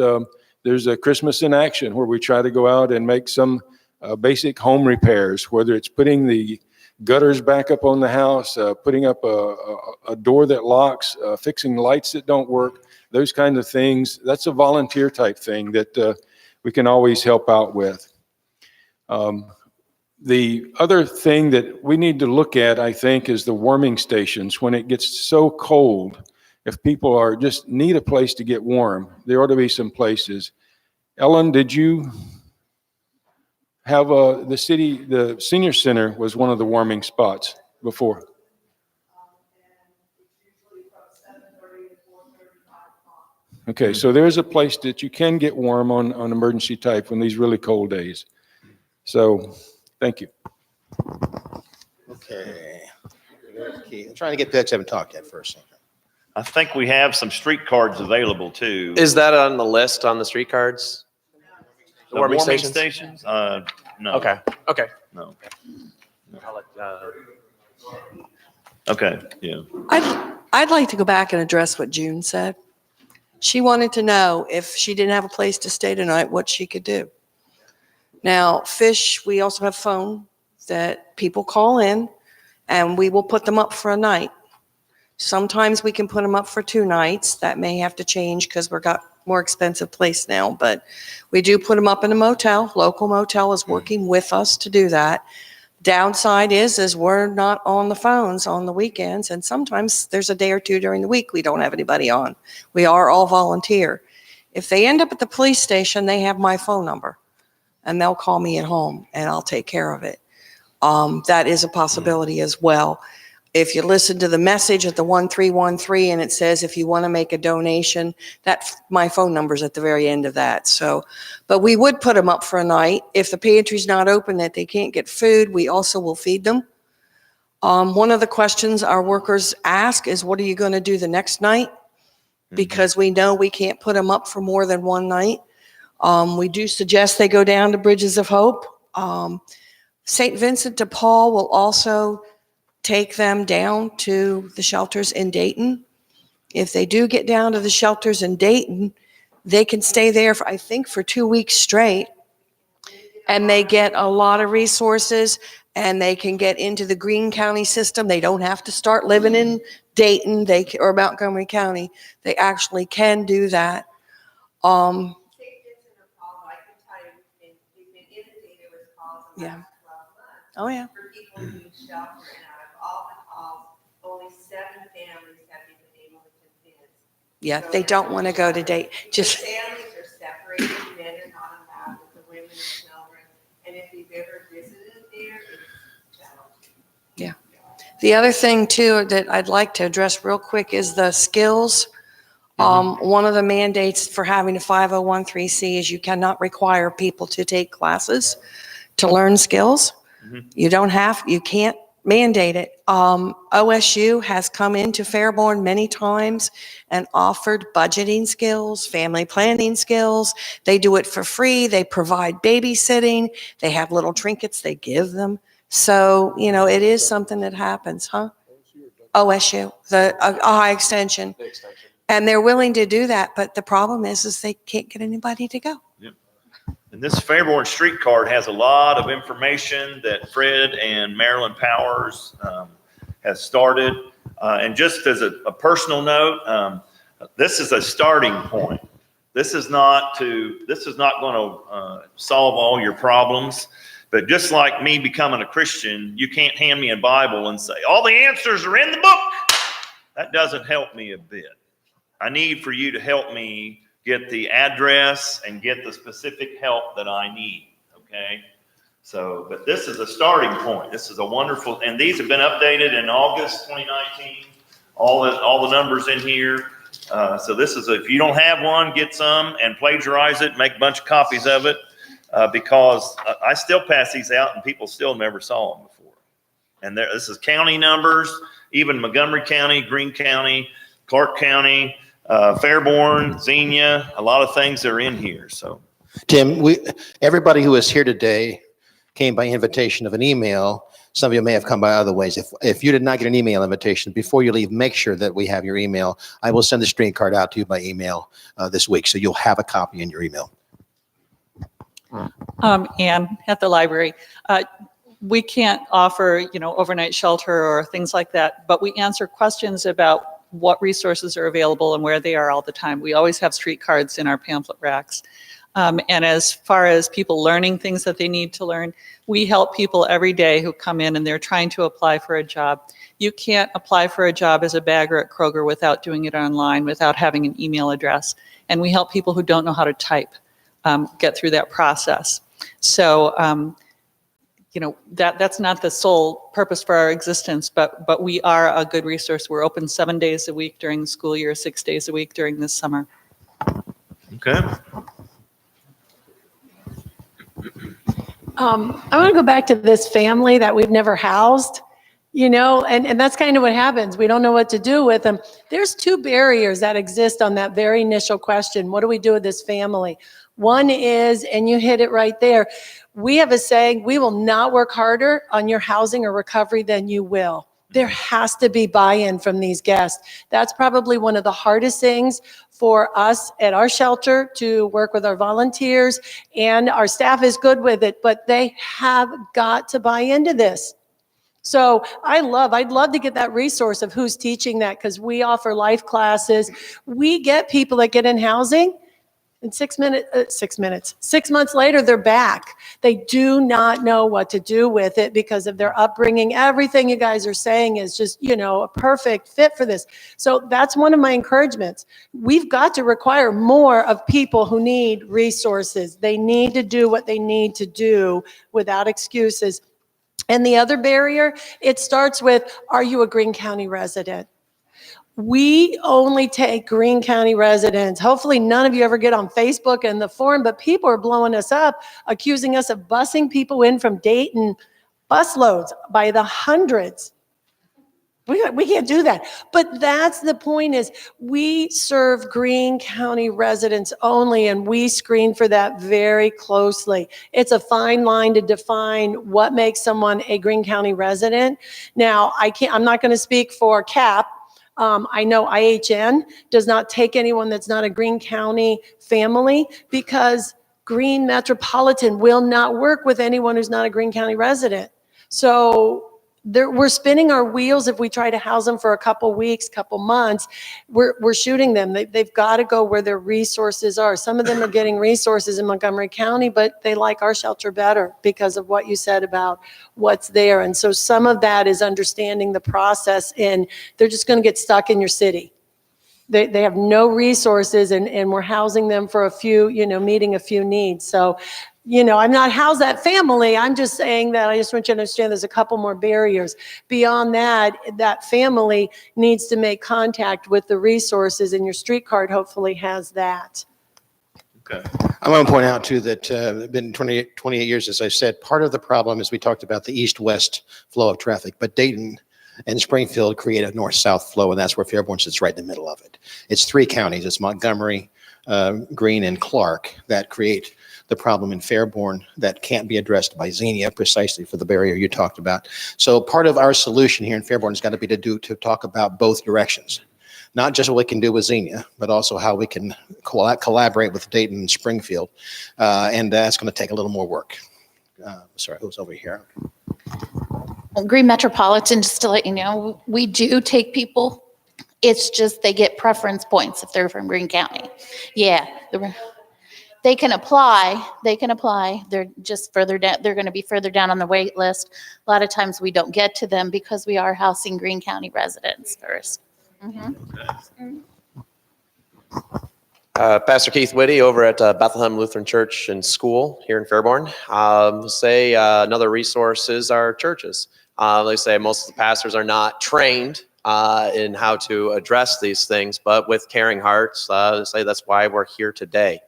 there's a Christmas in Action where we try to go out and make some basic home repairs, whether it's putting the gutters back up on the house, putting up a door that locks, fixing lights that don't work, those kind of things. That's a volunteer type thing that we can always help out with. The other thing that we need to look at, I think, is the warming stations. When it gets so cold, if people are just need a place to get warm, there ought to be some places. Ellen, did you have the senior center was one of the warming spots before? Okay, so there's a place that you can get warm on emergency type when these really cold days. So, thank you. Okay. I'm trying to get folks who haven't talked yet first. I think we have some street cards available too. Is that on the list on the street cards? The warming stations? No. Okay. Okay. No. I'll let, Okay, yeah. I'd like to go back and address what June said. She wanted to know if she didn't have a place to stay tonight, what she could do. Now, Fish, we also have phone that people call in and we will put them up for a night. Sometimes we can put them up for 2 nights. That may have to change because we've got more expensive place now, but we do put them up in a motel. Local motel is working with us to do that. Downside is we're not on the phones on the weekends, and sometimes there's a day or 2 during the week we don't have anybody on. We are all volunteer. If they end up at the police station, they have my phone number, and they'll call me at home, and I'll take care of it. That is a possibility as well. If you listen to the message at the 1313 and it says if you want to make a donation, my phone number's at the very end of that. So, but we would put them up for a night. If the pantry's not open, that they can't get food, we also will feed them. One of the questions our workers ask is, what are you going to do the next night? Because we know we can't put them up for more than 1 night. We do suggest they go down to Bridges of Hope. St. Vincent de Paul will also take them down to the shelters in Dayton. If they do get down to the shelters in Dayton, they can stay there for, I think, for 2 weeks straight. And they get a lot of resources and they can get into the Greene County system. They don't have to start living in Dayton or Montgomery County. They actually can do that. Yeah. Oh, yeah. For people who need shelter, and out of all the calls, only 7 families have been able to convince. Yeah, they don't want to go to date. Just Families are separated, men are not allowed with the women and children, and if you've ever visited there, it's challenging. Yeah. The other thing too that I'd like to address real quick is the skills. One of the mandates for having a 501(c) is you cannot require people to take classes to learn skills. You can't mandate it. OSU has come into Fairborn many times and offered budgeting skills, family planning skills. They do it for free. They provide babysitting. They have little trinkets they give them. So, it is something that happens, huh? OSU, the high extension. And they're willing to do that, but the problem is they can't get anybody to go. And this Fairborn street card has a lot of information that Fred and Marilyn Powers has started. And just as a personal note, this is a starting point. This is not going to solve all your problems. But just like me becoming a Christian, you can't hand me a Bible and say, all the answers are in the book. That doesn't help me a bit. I need for you to help me get the address and get the specific help that I need, okay? So, but this is a starting point. This is a wonderful, and these have been updated in August 2019. All the numbers in here. So this is, if you don't have one, get some and plagiarize it, make a bunch of copies of it, because I still pass these out and people still never saw them before. And this is county numbers, even Montgomery County, Greene County, Clark County, Fairborn, Xenia, a lot of things are in here. So, Tim, everybody who is here today came by invitation of an email. Some of you may have come by other ways. If you did not get an email invitation, before you leave, make sure that we have your email. I will send the street card out to you by email this week, so you'll have a copy in your email. Anne, at the library, we can't offer, overnight shelter or things like that, but we answer questions about what resources are available and where they are all the time. We always have street cards in our pamphlet racks. And as far as people learning things that they need to learn, we help people every day who come in and they're trying to apply for a job. You can't apply for a job as a bagger at Kroger without doing it online, without having an email address. And we help people who don't know how to type get through that process. So, that's not the sole purpose for our existence, but we are a good resource. We're open 7 days a week during the school year, 6 days a week during the summer. okay. I want to go back to this family that we've never housed, and that's kind of what happens. We don't know what to do with them. There's two barriers that exist on that very initial question. What do we do with this family? One is, and you hit it right there, we have a saying, we will not work harder on your housing or recovery than you will. There has to be buy-in from these guests. That's probably one of the hardest things for us at our shelter, to work with our volunteers, and our staff is good with it, but they have got to buy into this. So I'd love to get that resource of who's teaching that, because we offer life classes. We get people that get in housing, and 6 months later, they're back. They do not know what to do with it because of their upbringing. Everything you guys are saying is just, a perfect fit for this. So that's one of my encouragements. We've got to require more of people who need resources. They need to do what they need to do without excuses. And the other barrier, it starts with, are you a Greene County resident? We only take Greene County residents. Hopefully none of you ever get on Facebook and the forum, but people are blowing us up, accusing us of busing people in from Dayton, busloads by the hundreds. We can't do that. But that's the point, is we serve Greene County residents only, and we screen for that very closely. It's a fine line to define what makes someone a Greene County resident. Now, I'm not going to speak for CAP. I know IHN does not take anyone that's not a Greene County family, because Greene Metropolitan will not work with anyone who's not a Greene County resident. So we're spinning our wheels if we try to house them for a couple weeks, couple months. We're shooting them. They've got to go where their resources are. Some of them are getting resources in Montgomery County, but they like our shelter better because of what you said about what's there. And so some of that is understanding the process, and they're just going to get stuck in your city. They have no resources, and we're housing them for a few, meeting a few needs. So, I'm not house that family. I'm just saying that I just want you to understand there's a couple more barriers. Beyond that, that family needs to make contact with the resources, and your street card hopefully has that. Okay. I want to point out too that been 28 years, as I said, part of the problem is we talked about the east-west flow of traffic, but Dayton and Springfield create a north-south flow, and that's where Fairborn sits right in the middle of it. It's three counties. It's Montgomery, Greene, and Clark that create the problem in Fairborn that can't be addressed by Xenia, precisely for the barrier you talked about. So part of our solution here in Fairborn has got to be to talk about both directions, not just what we can do with Xenia, but also how we can collaborate with Dayton and Springfield, and that's going to take a little more work. Sorry, who's over here? Well, Greene Metropolitan, just to let you know, we do take people. It's just they get preference points if they're from Greene County. Yeah, they can apply. They're just further down. They're going to be further down on the wait list. A lot of times we don't get to them because we are housing Greene County residents first. Mm-hmm. Pastor Keith Whitty over at Bethlehem Lutheran Church and School here in Fairborn. Another resource is our churches. They say most of the pastors are not trained in how to address these things, but with caring hearts, they say that's why we're here today.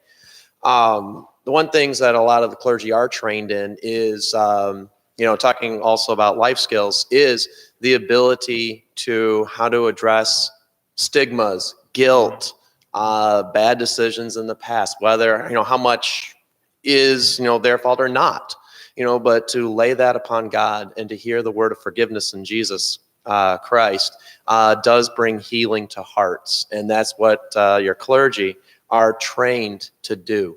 The one things that a lot of the clergy are trained in is, talking also about life skills, is the ability to how to address stigmas, guilt, bad decisions in the past, whether, how much is, their fault or not, but to lay that upon God and to hear the word of forgiveness in Jesus Christ does bring healing to hearts. And that's what your clergy are trained to do.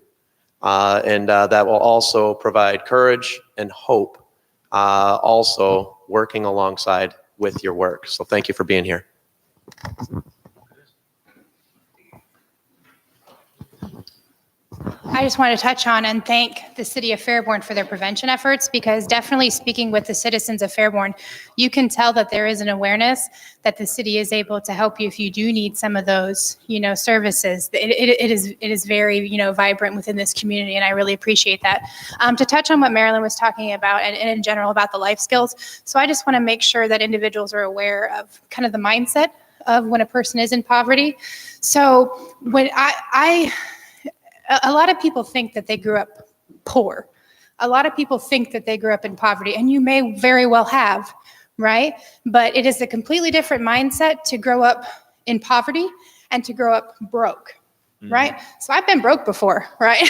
And that will also provide courage and hope, also working alongside with your work. So thank you for being here. I just want to touch on and thank the city of Fairborn for their prevention efforts, because definitely speaking with the citizens of Fairborn, you can tell that there is an awareness that the city is able to help you if you do need some of those, services. It is very, vibrant within this community, and I really appreciate that. To touch on what Marilyn was talking about and in general about the life skills, so I just want to make sure that individuals are aware of kind of the mindset of when a person is in poverty. So when a lot of people think that they grew up poor. A lot of people think that they grew up in poverty, and you may very well have, right? But it is a completely different mindset to grow up in poverty and to grow up broke, right? So I've been broke before, right?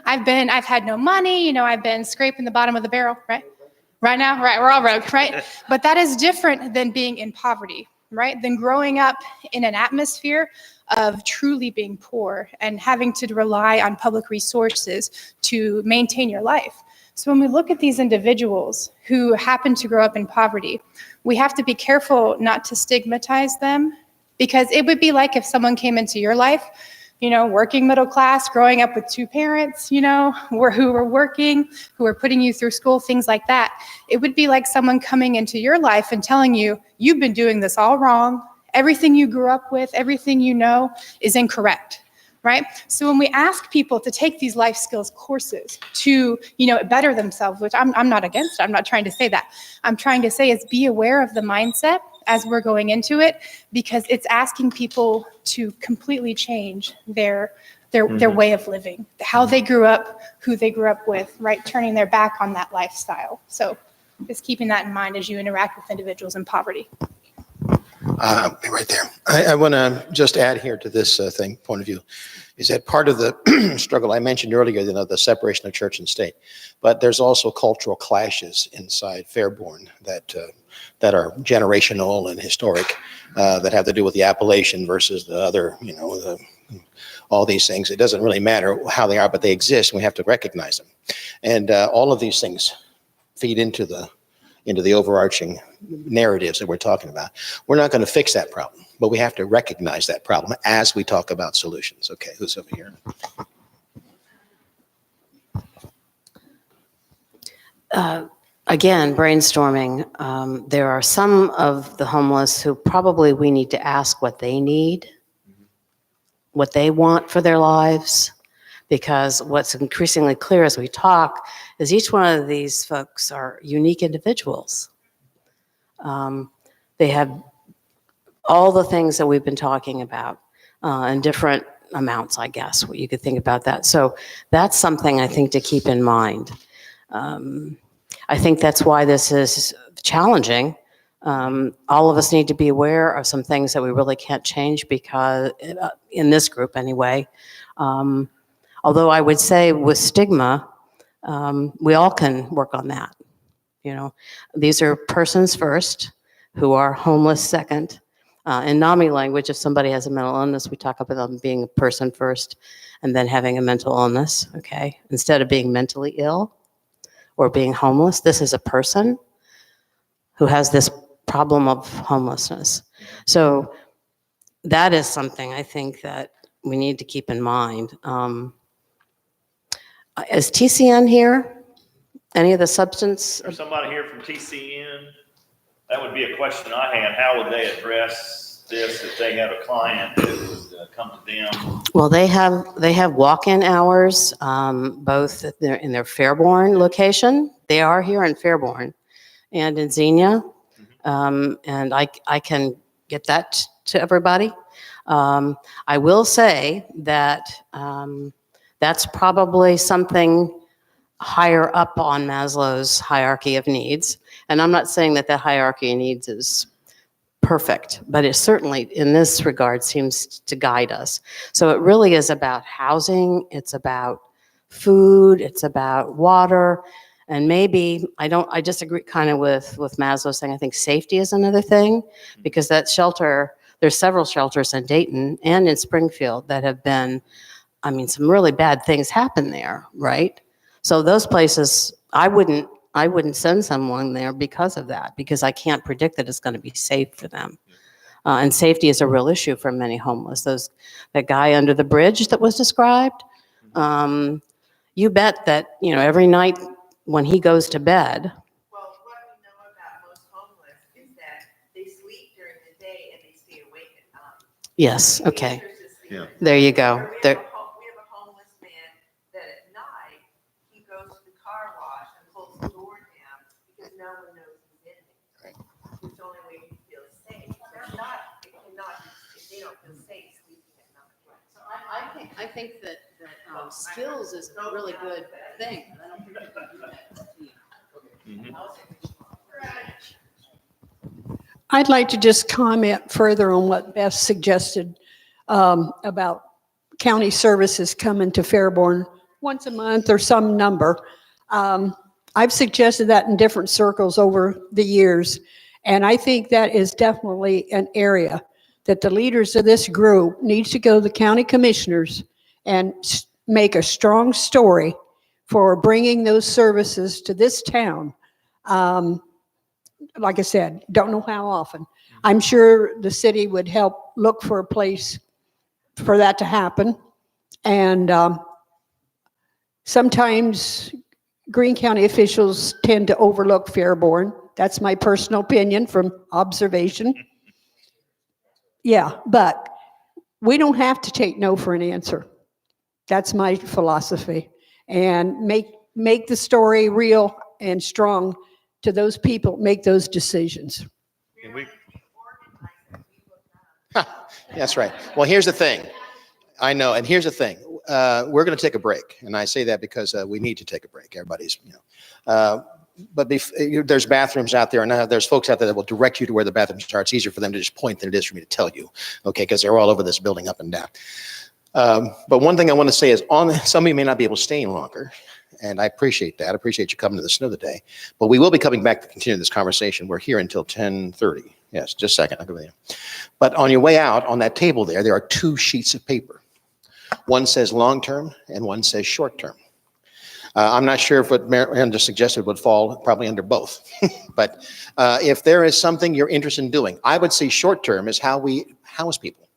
I've had no money, I've been scraping the bottom of the barrel, right? Right now, right, we're all broke, right? But that is different than being in poverty, right? Than growing up in an atmosphere of truly being poor and having to rely on public resources to maintain your life. So when we look at these individuals who happen to grow up in poverty, we have to be careful not to stigmatize them, because it would be like if someone came into your life, working middle class, growing up with two parents, who were working, who were putting you through school, things like that. It would be like someone coming into your life and telling you, you've been doing this all wrong. Everything you grew up with, everything you know is incorrect, right? So when we ask people to take these life skills courses to, better themselves, which I'm not against, I'm not trying to say that. I'm trying to say is be aware of the mindset as we're going into it, because it's asking people to completely change their way of living, how they grew up, who they grew up with, right? Turning their back on that lifestyle. So just keeping that in mind as you interact with individuals in poverty. Right there. I want to just add here to this point of view, is that part of the struggle I mentioned earlier, the separation of church and state, but there's also cultural clashes inside Fairborn that are generational and historic, that have to do with the appellation versus the other, all these things. It doesn't really matter how they are, but they exist, and we have to recognize them. And all of these things feed into the overarching narratives that we're talking about. We're not going to fix that problem, but we have to recognize that problem as we talk about solutions. Okay, who's over here? Again, brainstorming. There are some of the homeless who probably we need to ask what they need, what they want for their lives, because what's increasingly clear as we talk is each one of these folks are unique individuals. They have all the things that we've been talking about in different amounts, I guess, what you could think about that. So that's something I think to keep in mind. I think that's why this is challenging. All of us need to be aware of some things that we really can't change, because in this group anyway, although I would say with stigma, we all can work on that. These are persons first who are homeless second. In NAMI language, if somebody has a mental illness, we talk about them being a person first and then having a mental illness, okay? Instead of being mentally ill or being homeless, this is a person who has this problem of homelessness. So that is something I think that we need to keep in mind. Is TCN here? Any of the substance? There's somebody here from TCN. That would be a question I had. How would they address this if they have a client that would come to them? Well, they have walk-in hours, both in their Fairborn location. They are here in Fairborn and in Xenia. And I can get that to everybody. I will say that that's probably something higher up on Maslow's hierarchy of needs. And I'm not saying that hierarchy of needs is perfect, but it certainly in this regard seems to guide us. So it really is about housing, it's about food, it's about water, and maybe, I disagree kind of with Maslow saying I think safety is another thing, because that shelter, there's several shelters in Dayton and in Springfield that have been, I mean, some really bad things happen there, right? So those places, I wouldn't send someone there because of that, because I can't predict that it's going to be safe for them. And safety is a real issue for many homeless. That guy under the bridge that was described, you bet that, every night when he goes to bed. Well, what we know about most homeless is that they sleep during the day and they stay awake at night. Yes, okay. Yeah. There you go. We There, have a homeless man that at night, he goes to the car wash and pulls the door down because no one knows he's in there. It's the only way he feels safe. They don't feel safe sleeping at night. So I think that skills is a really good thing. I don't think you can do that. I'd like to just comment further on what Beth suggested about county services coming to Fairborn once a month or some number. I've suggested that in different circles over the years, and I think that is definitely an area that the leaders of this group needs to go to the county commissioners and make a strong story for bringing those services to this town. Like I said, don't know how often. I'm sure the city would help look for a place for that to happen. And sometimes Greene County officials tend to overlook Fairborn. That's my personal opinion from observation. Yeah, but we don't have to take no for an answer. That's my philosophy. And make the story real and strong to those people, make those decisions. That's right. Well, here's the thing. I know, and here's the thing. We're going to take a break, and I say that because we need to take a break. Everybody's, but there's bathrooms out there, and there's folks out there that will direct you to where the bathrooms are. It's easier for them to just point than it is for me to tell you, okay, because they're all over this building up and down. But one thing I want to say is, some of you may not be able to stay any longer, and I appreciate that. I appreciate you coming to the snow today. But we will be coming back to continue this conversation. We're here until 10:30. Yes, just a second. I'll go there. But on your way out, on that table there are 2 sheets of paper. One says long-term and one says short-term. I'm not sure if what Marianne just suggested would fall probably under both. But if there is something you're interested in doing, I would say short-term is how we house people,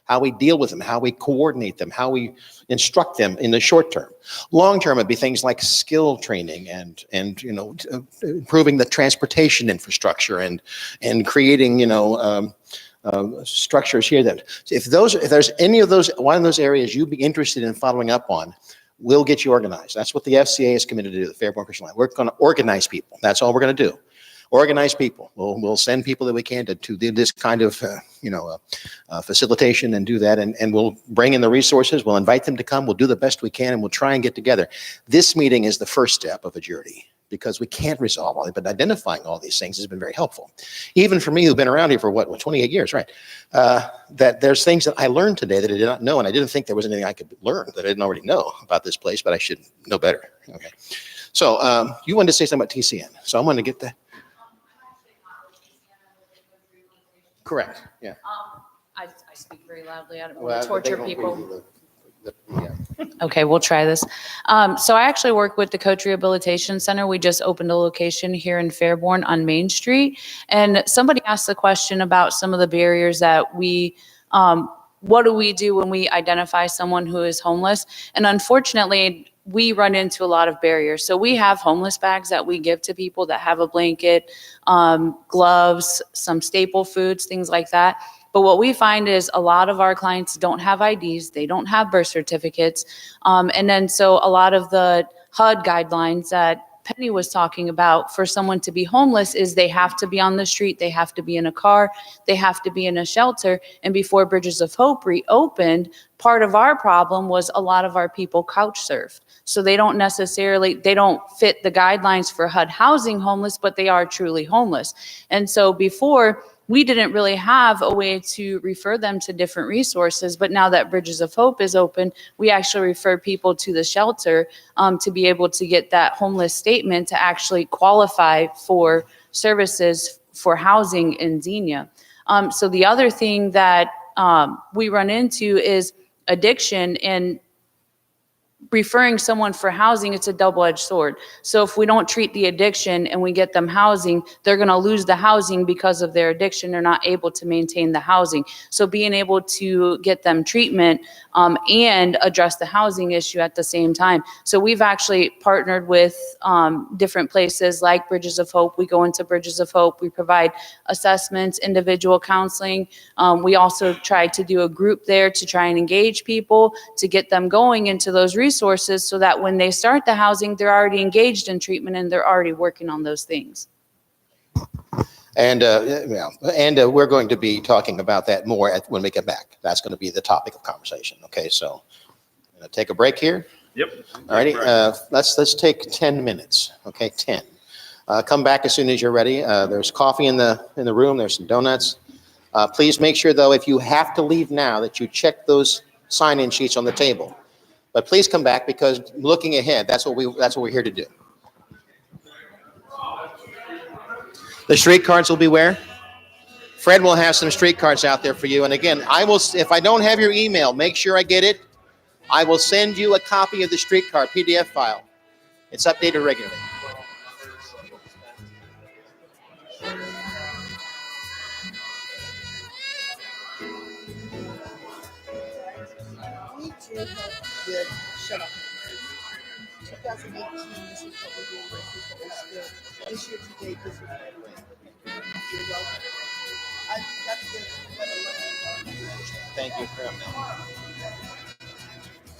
how we deal with them, how we coordinate them, how we instruct them in the short term. Long term would be things like skill training and improving the transportation infrastructure and creating structures here that if there's any of those, one of those areas you'd be interested in following up on, we'll get you organized. That's what the FCA is committed to do, the Fairborn Christian Line. We're going to organize people. That's all we're going to do. Organize people. We'll send people that we can to do this kind of facilitation and do that, and we'll bring in the resources. We'll invite them to come. We'll do the best we can, and we'll try and get together. This meeting is the first step of a journey because we can't resolve all of it, but identifying all these things has been very helpful. Even for me, who've been around here for 28 years, right? That there's things that I learned today that I did not know, and I didn't think there was anything I could learn that I didn't already know about this place, but I should know better. Okay. So you wanted to say something about TCN, so I'm going to get that. Correct, yeah. I speak very loudly. I don't want to torture they people. Yeah. Okay, we'll try this. So I actually work with the Coach Rehabilitation Center. We just opened a location here in Fairborn on Main Street. And somebody asked the question about some of the barriers that we, what do we do when we identify someone who is homeless? And unfortunately, we run into a lot of barriers. So we have homeless bags that we give to people that have a blanket, gloves, some staple foods, things like that. But what we find is a lot of our clients don't have IDs, they don't have birth certificates. And then so a lot of the HUD guidelines that Penny was talking about for someone to be homeless is they have to be on the street, they have to be in a car, they have to be in a shelter. And before Bridges of Hope reopened, part of our problem was a lot of our people couch surf. So they don't fit the guidelines for HUD housing homeless, but they are truly homeless. And so before, we didn't really have a way to refer them to different resources, but now that Bridges of Hope is open, we actually refer people to the shelter to be able to get that homeless statement to actually qualify for services for housing in Xenia. So the other thing that we run into is addiction, and referring someone for housing, it's a double-edged sword. So if we don't treat the addiction and we get them housing, they're going to lose the housing because of their addiction. They're not able to maintain the housing. So being able to get them treatment and address the housing issue at the same time. So we've actually partnered with different places like Bridges of Hope. We go into Bridges of Hope. We provide assessments, individual counseling. We also try to do a group there to try and engage people to get them going into those resources so that when they start the housing, they're already engaged in treatment and they're already working on those things. And we're going to be talking about that more when we get back. That's going to be the topic of conversation. Okay, so I'm going to take a break here. Yep. All righty. Let's take 10 minutes. Okay, 10. Come back as soon as you're ready. There's coffee in the room. There's some donuts. Please make sure, though, if you have to leave now, that you check those sign-in sheets on the table. But please come back, because looking ahead, that's what we're here to do. The street cards will be where? Fred will have some street cards out there for you. And again, if I don't have your email, make sure I get it. I will send you a copy of the street card PDF file. It's updated regularly. Shut up. 2018, this is what we're doing. This year to date, this is what we're doing. You're welcome. That's the Thank you for coming.